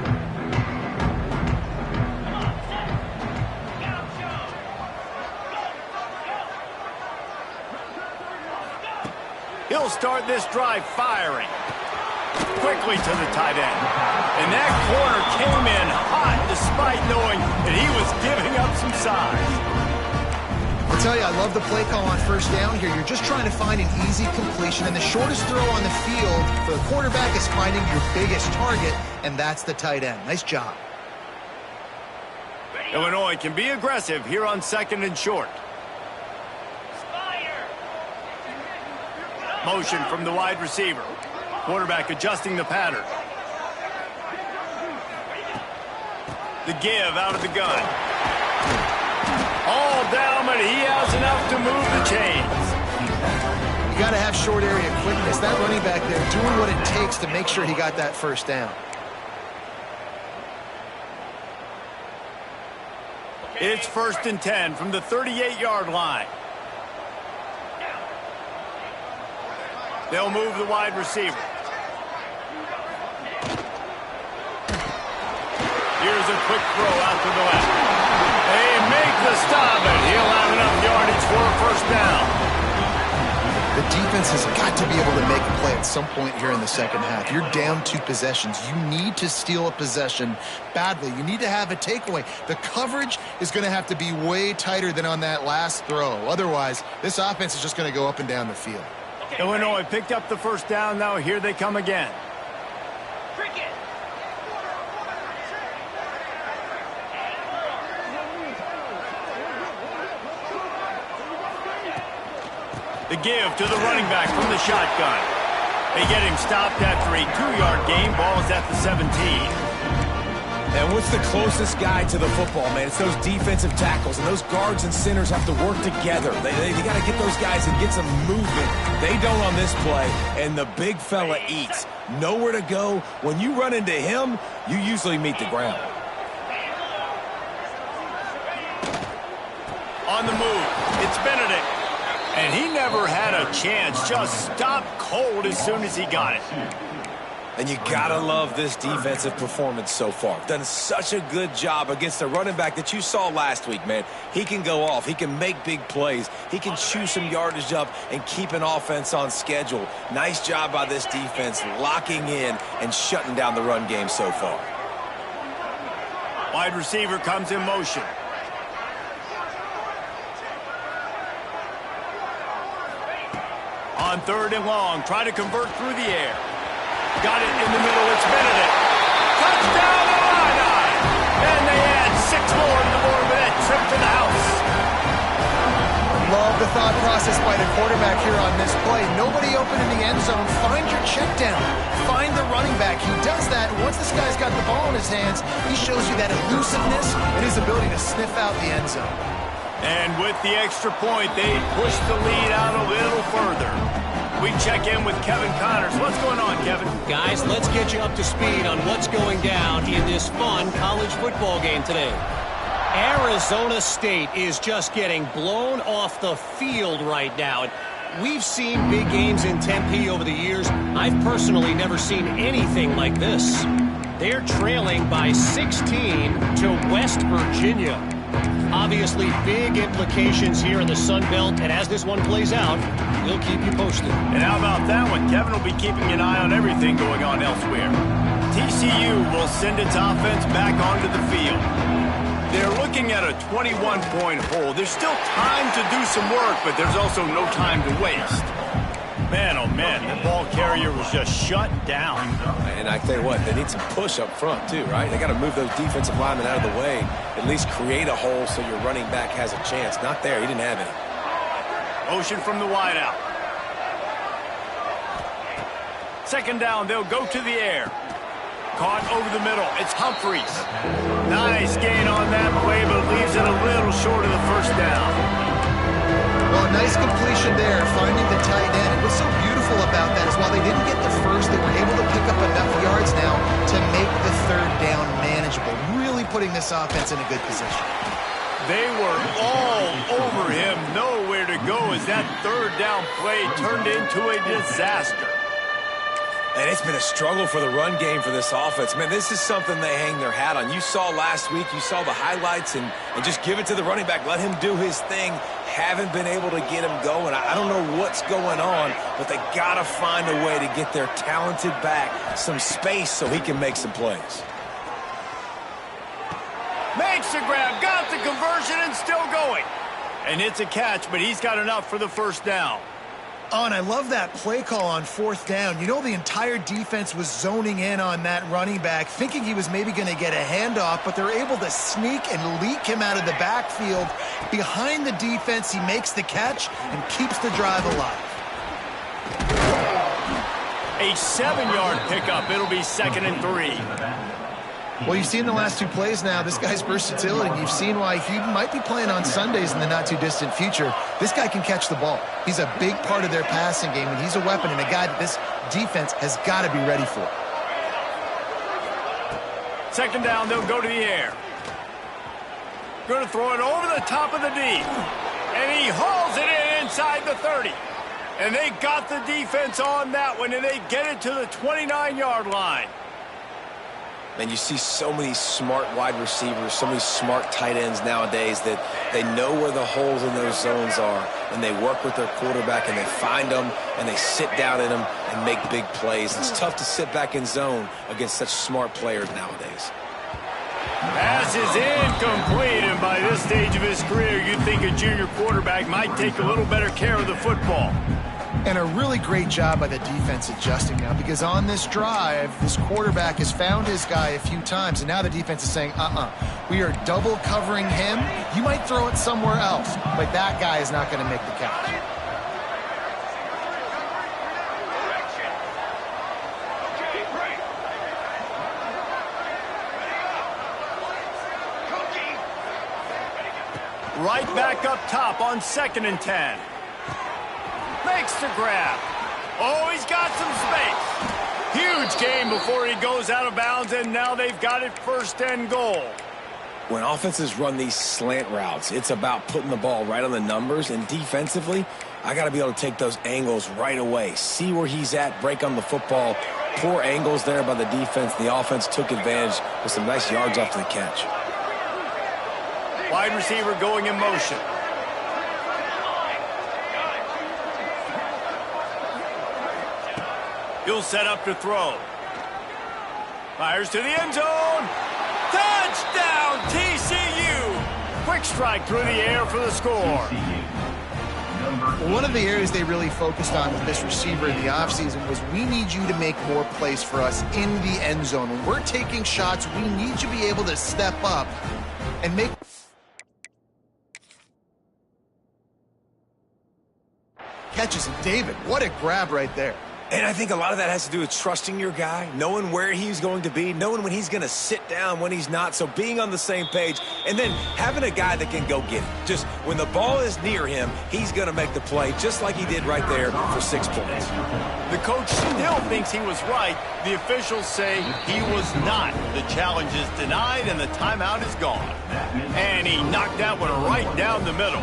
He'll start this drive firing. Quickly to the tight end. And that corner came in hot despite knowing that he was giving up some size. I tell you, I love the play call on first down here. You're just trying to find an easy completion, and the shortest throw on the field for the quarterback is finding your biggest target, and that's the tight end. Nice job. Illinois can be aggressive here on 2nd and short. Motion from the wide receiver. Quarterback adjusting the pattern. The give out of the gun. All down, but he has enough to move the chains. You got to have short area quickness. That running back there doing what it takes to make sure he got that first down. It's 1st and 10 from the 38-yard line. They'll move the wide receiver. Here's a quick throw out to the left. They make the stop, and he'll have enough yardage for a first down. The defense has got to be able to make a play at some point here in the second half. You're down 2 possessions. You need to steal a possession badly. You need to have a takeaway. The coverage is going to have to be way tighter than on that last throw. Otherwise, this offense is just going to go up and down the field. Illinois picked up the first down. Now here they come again. The give to the running back from the shotgun. They get him stopped after a 2-yard gain. Ball is at the 17. And what's the closest guy to the football, man? It's those defensive tackles, and those guards and centers have to work together. They got to get those guys and get some movement. They don't on this play, and the big fella eats. Nowhere to go. When you run into him, you usually meet the ground. On the move, it's Benedict. And he never had a chance. Just stopped cold as soon as he got it. And you got to love this defensive performance so far. Done such a good job against a running back that you saw last week, man. He can go off. He can make big plays. He can chew some yardage up and keep an offense on schedule. Nice job by this defense locking in and shutting down the run game so far. Wide receiver comes in motion. On 3rd and long, try to convert through the air. Got it in the middle, it's Benedict. Touchdown, Illini! And they add 6 more to the board with that trip to the house. Love the thought process by the quarterback here on this play. Nobody open in the end zone. Find your check down. Find the running back. He does that. Once this guy's got the ball in his hands, he shows you that elusiveness and his ability to sniff out the end zone. And with the extra point, they push the lead out a little further. We check in with Kevin Connors. What's going on, Kevin? Guys, let's get you up to speed on what's going down in this fun college football game today. Arizona State is just getting blown off the field right now. We've seen big games in Tempe over the years. I've personally never seen anything like this. They're trailing by 16 to West Virginia. Obviously, big implications here in the Sun Belt, and as this one plays out, we'll keep you posted. And how about that one? Kevin will be keeping an eye on everything going on elsewhere. TCU will send its offense back onto the field. They're looking at a 21-point hole. There's still time to do some work, but there's also no time to waste. Man, oh man, the ball carrier was just shut down. And I tell you what, they need some push up front too, right? They got to move those defensive linemen out of the way, at least create a hole so your running back has a chance. Not there, he didn't have any. Motion from the wideout. 2nd down, they'll go to the air. Caught over the middle, it's Humphreys. Nice gain on that play, but leaves it a little short of the first down. Well, a nice completion there, finding the tight end. And what's so beautiful about that is while they didn't get the first, they were able to pick up enough yards now to make the 3rd down manageable, really putting this offense in a good position. They were all over him, nowhere to go as that 3rd down play turned into a disaster. And it's been a struggle for the run game for this offense. Man, this is something they hang their hat on. You saw last week, you saw the highlights, and just give it to the running back. Let him do his thing. Haven't been able to get him going. I don't know what's going on, but they got to find a way to get their talented back some space so he can make some plays. Makes the grab, got the conversion, and still going. And it's a catch, but he's got enough for the first down. Oh, and I love that play call on 4th down. You know, the entire defense was zoning in on that running back, thinking he was maybe going to get a handoff, but they're able to sneak and leak him out of the backfield. Behind the defense, he makes the catch and keeps the drive alive. A 7-yard pickup. It'll be 2nd and 3. Well, you've seen the last 2 plays now, this guy's versatility. You've seen why he might be playing on Sundays in the not-too-distant future. This guy can catch the ball. He's a big part of their passing game, and he's a weapon and a guy that this defense has got to be ready for. 2nd down, they'll go to the air. Going to throw it over the top of the D. And he hauls it in inside the 30. And they got the defense on that one, and they get it to the 29-yard line. And you see so many smart wide receivers, so many smart tight ends nowadays that they know where the holes in those zones are, and they work with their quarterback, and they find them, and they sit down in them and make big plays. It's tough to sit back in zone against such smart players nowadays. Pass is incomplete, and by this stage of his career, you'd think a junior quarterback might take a little better care of the football. And a really great job by the defense adjusting now, because on this drive, this quarterback has found his guy a few times, and now the defense is saying, we are double covering him. You might throw it somewhere else, but that guy is not going to make the catch. Right back up top on 2nd and 10. Makes the grab. Oh, he's got some space. Huge gain before he goes out of bounds, and now they've got it 1st and goal. When offenses run these slant routes, it's about putting the ball right on the numbers, and defensively, I got to be able to take those angles right away. See where he's at, break on the football. Poor angles there by the defense. The offense took advantage with some nice yards off to the catch. Wide receiver going in motion. He'll set up to throw. Fires to the end zone. Touchdown, TCU! Quick strike through the air for the score. One of the areas they really focused on with this receiver in the offseason was, we need you to make more plays for us in the end zone. When we're taking shots, we need you to be able to step up and make catches. And David, what a grab right there. And I think a lot of that has to do with trusting your guy, knowing where he's going to be, knowing when he's going to sit down, when he's not. So being on the same page, and then having a guy that can go get it. Just when the ball is near him, he's going to make the play, just like he did right there for 6 points. The coach still thinks he was right. The officials say he was not. The challenge is denied, and the timeout is gone. And he knocked that one right down the middle.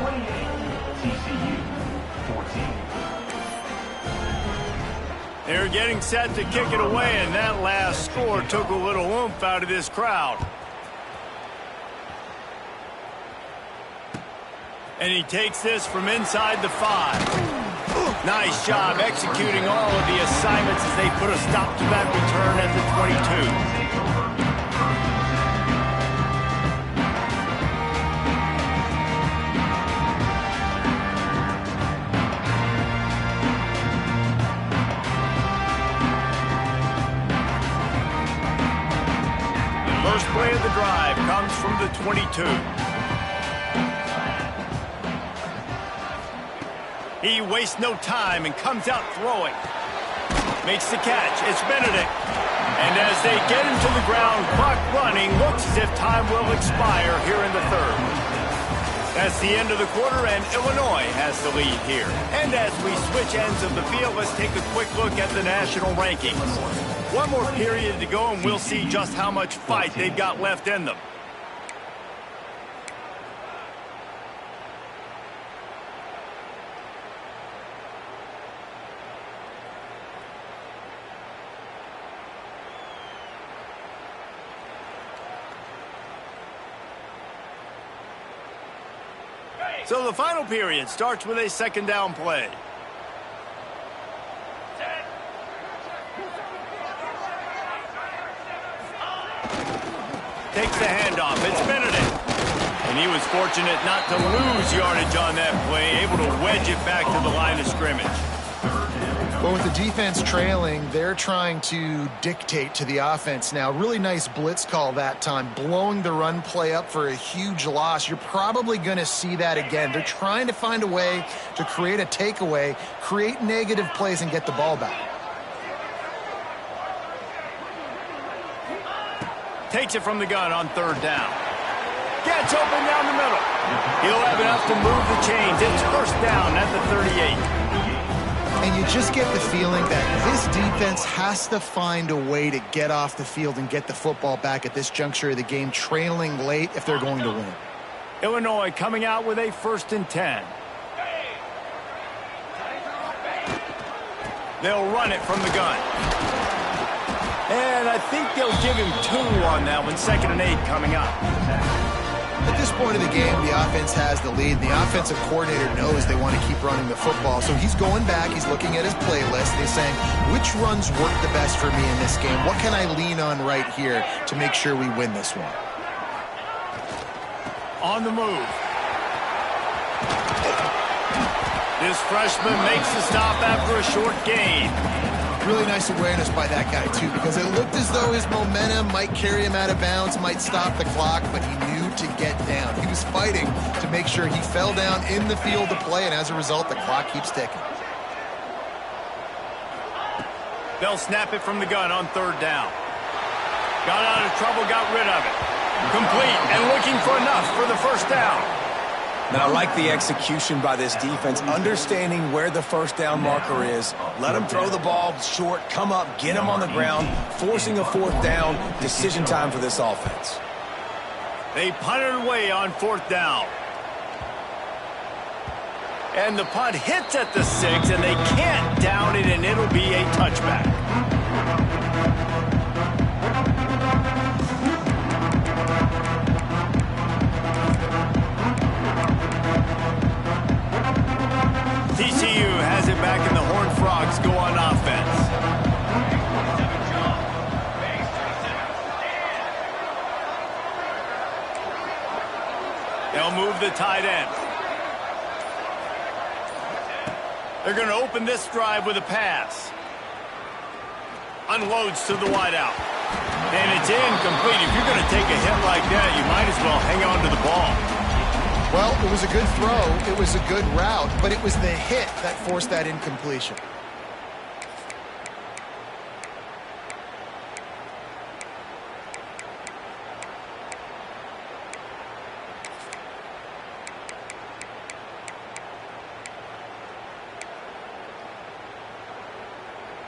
They're getting set to kick it away, and that last score took a little oomph out of this crowd. And he takes this from inside the 5. Nice job executing all of the assignments as they put a stop to that return at the 22. First play of the drive comes from the 22. He wastes no time and comes out throwing. Makes the catch. It's Benedict. And as they get him to the ground, clock running, looks as if time will expire here in the 3rd. That's the end of the quarter, and Illinois has the lead here. And as we switch ends of the field, let's take a quick look at the national rankings. One more period to go, and we'll see just how much fight they've got left in them. So the final period starts with a 2nd down play. Takes the handoff. It's Benedict. And he was fortunate not to lose yardage on that play, able to wedge it back to the line of scrimmage. But with the defense trailing, they're trying to dictate to the offense now. Really nice blitz call that time, blowing the run play up for a huge loss. You're probably going to see that again. They're trying to find a way to create a takeaway, create negative plays, and get the ball back. Takes it from the gun on third down. Gets open down the middle. He'll have enough to move the chains. It's first down at the 38. And you just get the feeling that this defense has to find a way to get off the field and get the football back at this juncture of the game, trailing late if they're going to win. Illinois coming out with a 1st and 10. They'll run it from the gun. And I think they'll give him 2 on that one. 2nd and 8 coming up. At this point of the game, the offense has the lead. The offensive coordinator knows they want to keep running the football. So he's going back, he's looking at his playlist, and he's saying, which runs work the best for me in this game? What can I lean on right here to make sure we win this one? On the move. This freshman makes the stop after a short gain. Really nice awareness by that guy, too, because it looked as though his momentum might carry him out of bounds, might stop the clock, but he knew to get down. He was fighting to make sure he fell down in the field to play, and as a result, the clock keeps ticking. They'll snap it from the gun on third down. Got out of trouble, got rid of it. Complete and looking for enough for the first down. And I like the execution by this defense, understanding where the first down marker is. Let them throw the ball short, come up, get them on the ground, forcing a 4th down. Decision time for this offense. They punted away on 4th down. And the punt hits at the 6, and they can't down it, and it'll be a touchback. TCU has it back, and the Horned Frogs go on offense. They'll move the tight end. They're going to open this drive with a pass. Unloads to the wideout. And it's incomplete. If you're going to take a hit like that, you might as well hang on to the ball. Well, it was a good throw, it was a good route, but it was the hit that forced that incompletion.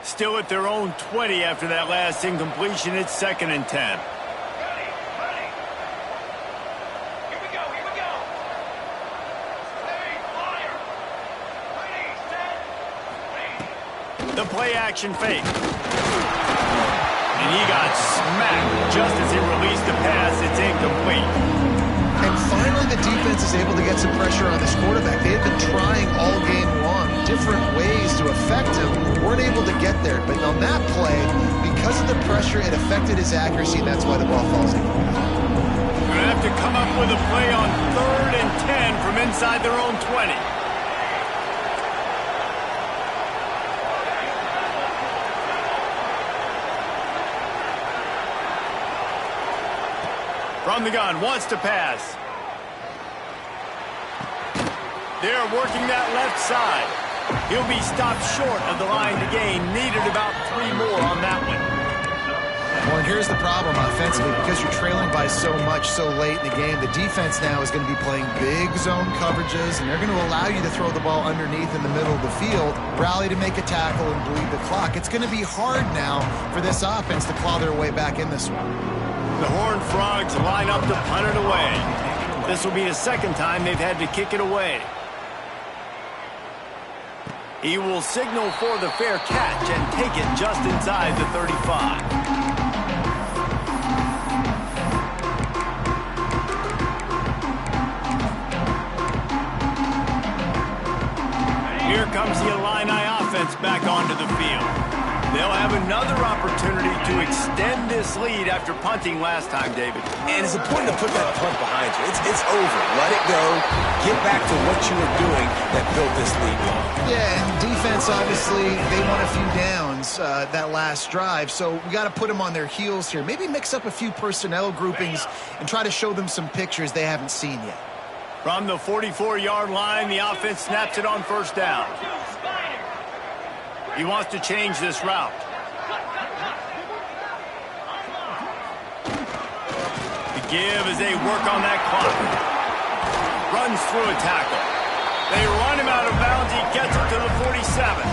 Still at their own 20 after that last incompletion. It's 2nd and 10. The play action fake. And he got smacked just as he released the pass. It's incomplete. And finally the defense is able to get some pressure on this quarterback. They had been trying all game long, different ways to affect him, weren't able to get there. But on that play, because of the pressure, it affected his accuracy, and that's why the ball falls in. Going to have to come up with a play on 3rd and 10 from inside their own 20. From the gun, wants to pass. They're working that left side. He'll be stopped short of the line to gain. Needed about 3 more on that one. Well, and here's the problem offensively. Because you're trailing by so much so late in the game, the defense now is going to be playing big zone coverages, and they're going to allow you to throw the ball underneath in the middle of the field, rally to make a tackle, and bleed the clock. It's going to be hard now for this offense to claw their way back in this one. The Horned Frogs line up to punt it away. This will be the 2nd time they've had to kick it away. He will signal for the fair catch and take it just inside the 35. Here comes the Illini offense back onto the field. They'll have another opportunity to extend this lead after punting last time, David. And it's important to put that punt behind you. It's over. Let it go. Get back to what you were doing that built this lead going. Yeah, and defense, obviously, they won a few downs that last drive, so we got to put them on their heels here. Maybe mix up a few personnel groupings and try to show them some pictures they haven't seen yet. From the 44-yard line, the offense snaps it on first down. He wants to change this route. The give as they work on that clock. Runs through a tackle. They run him out of bounds. He gets it to the 47.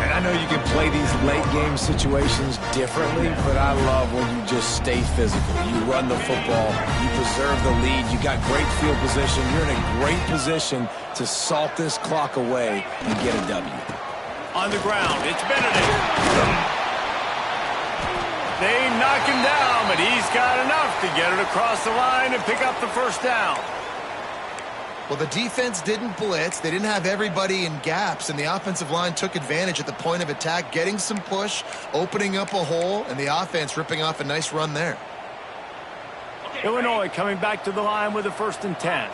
And I know you can play these late-game situations differently, but I love when you just stay physical. You run the football. You preserve the lead. You got great field position. You're in a great position to salt this clock away and get a W. On the ground, it's Benedict. They knock him down, but he's got enough to get it across the line and pick up the first down. Well, the defense didn't blitz. They didn't have everybody in gaps, and the offensive line took advantage at the point of attack, getting some push, opening up a hole, and the offense ripping off a nice run there. Illinois coming back to the line with a 1st and 10.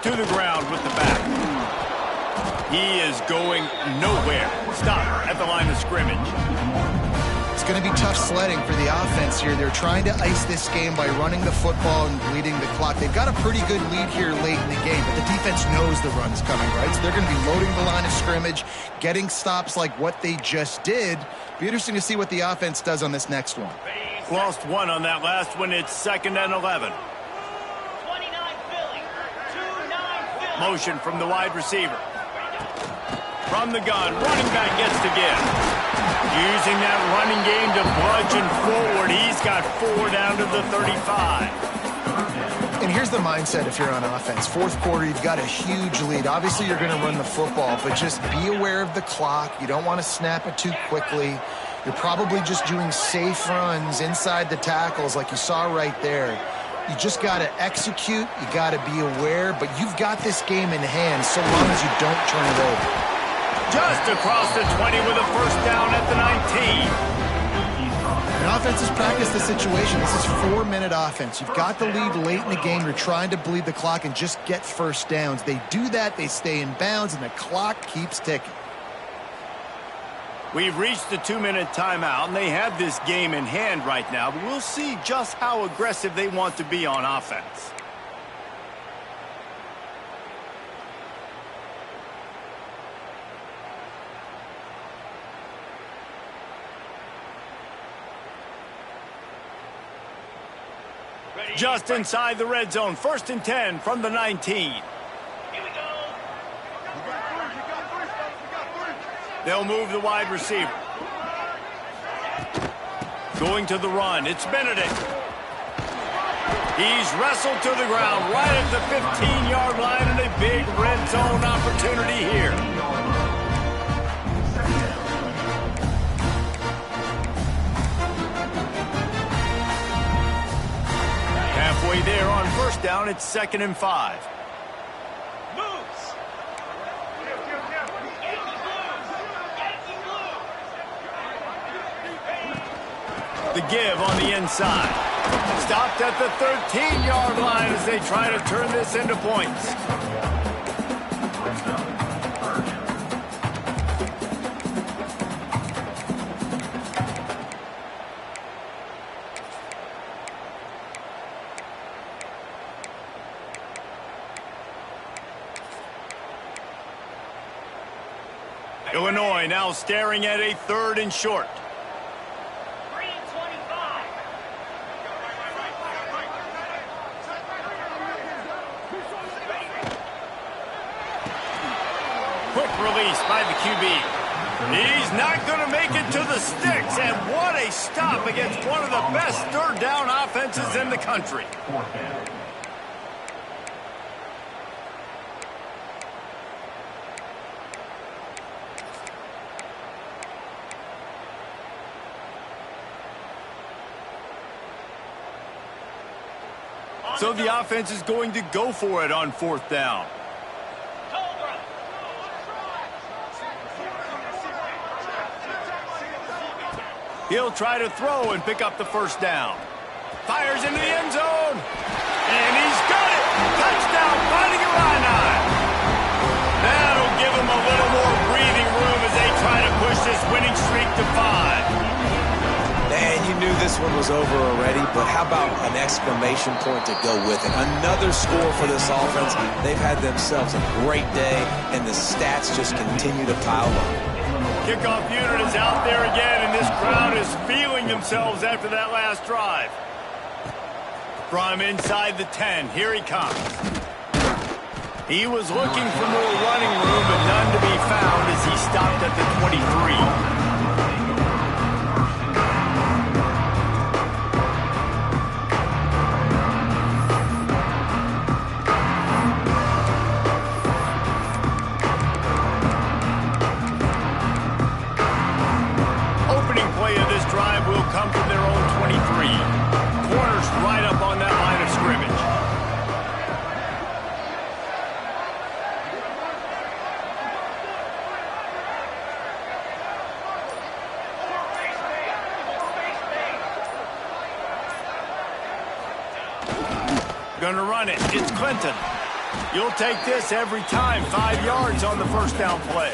To the ground with the back. He is going nowhere. Stop at the line of scrimmage. It's going to be tough sledding for the offense here. They're trying to ice this game by running the football and bleeding the clock. They've got a pretty good lead here late in the game, but the defense knows the run's coming, right? So they're going to be loading the line of scrimmage, getting stops like what they just did. Be interesting to see what the offense does on this next one. Lost one on that last one. It's 2nd and 11. Motion from the wide receiver. From the gun, running back gets the give. Using that running game to bludgeon forward. He's got 4 down to the 35. And here's the mindset if you're on offense. 4th quarter, you've got a huge lead. Obviously, you're going to run the football, but just be aware of the clock. You don't want to snap it too quickly. You're probably just doing safe runs inside the tackles like you saw right there. You just got to execute. You got to be aware, but you've got this game in hand so long as you don't turn it over. Just across the 20 with a 1st down at the 19. And offense has practiced the situation. This is 4-minute offense. You've got the lead late in the game. You're trying to bleed the clock and just get 1st downs. They do that. They stay in bounds, and the clock keeps ticking. We've reached the 2-minute timeout, and they have this game in hand right now, but we'll see just how aggressive they want to be on offense. Just inside the red zone, 1st and 10 from the 19. They'll move the wide receiver. Going to the run, it's Benedict. He's wrestled to the ground right at the 15-yard line, and a big red zone opportunity here. Halfway there on 1st down, it's 2nd and 5. The give on the inside. Stopped at the 13-yard line as they try to turn this into points. Illinois now staring at a 3rd and short. Quick release by the QB. He's not going to make it to the sticks, and what a stop against one of the best 3rd down offenses in the country. So the offense is going to go for it on 4th down. He'll try to throw and pick up the 1st down. Fires into the end zone. And he's got it. Touchdown, finding a run. That'll give him a little more breathing room as they try to push this winning streak to 5. Man, you knew this one was over already, but how about an exclamation point to go with it? Another score for this offense. They've had themselves a great day, and the stats just continue to pile up. Kickoff unit is out there again, and this crowd is feeling themselves after that last drive. From inside the 10, here he comes. He was looking for more running room, but none to be found as he stopped at the 23. Come from their own 23. Corners right up on that line of scrimmage. Gonna run it. It's Clinton. You'll take this every time. 5 yards on the 1st down play.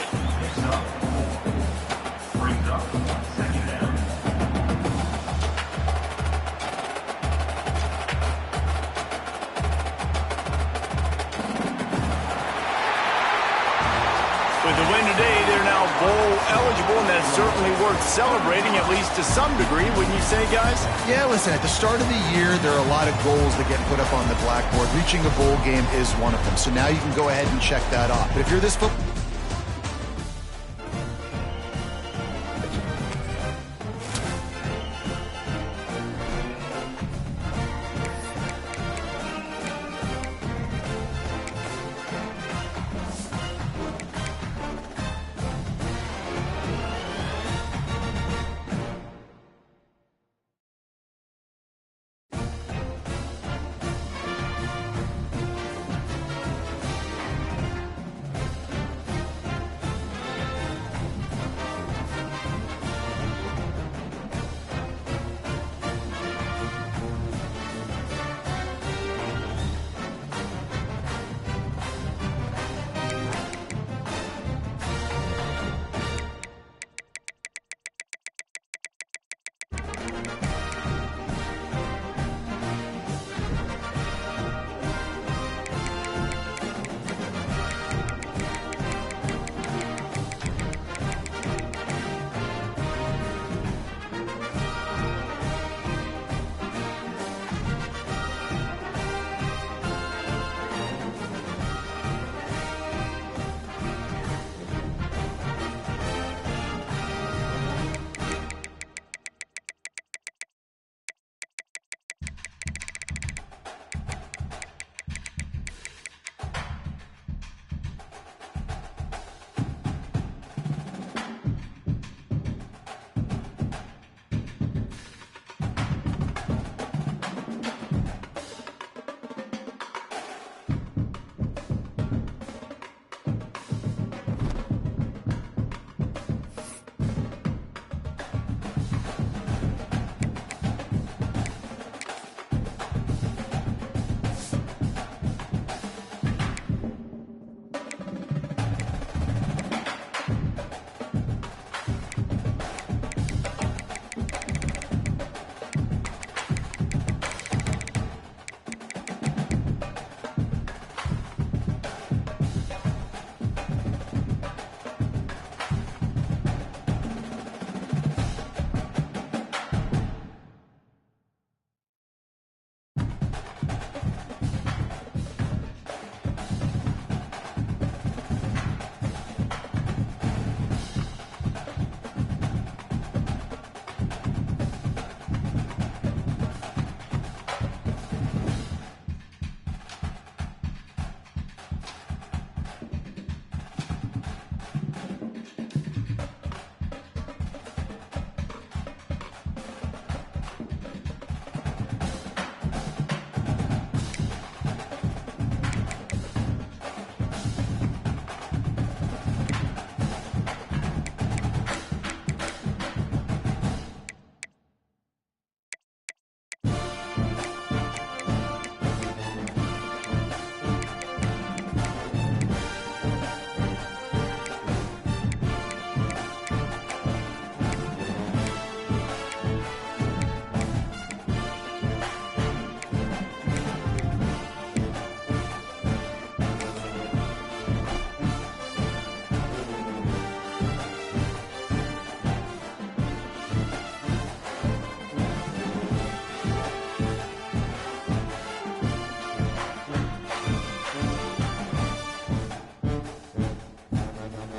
With the win today, they're now bowl eligible, and that's certainly worth celebrating, at least to some degree, wouldn't you say, guys? Yeah, listen, at the start of the year, there are a lot of goals that get put up on the blackboard. Reaching a bowl game is one of them. So now you can go ahead and check that off. But if you're this football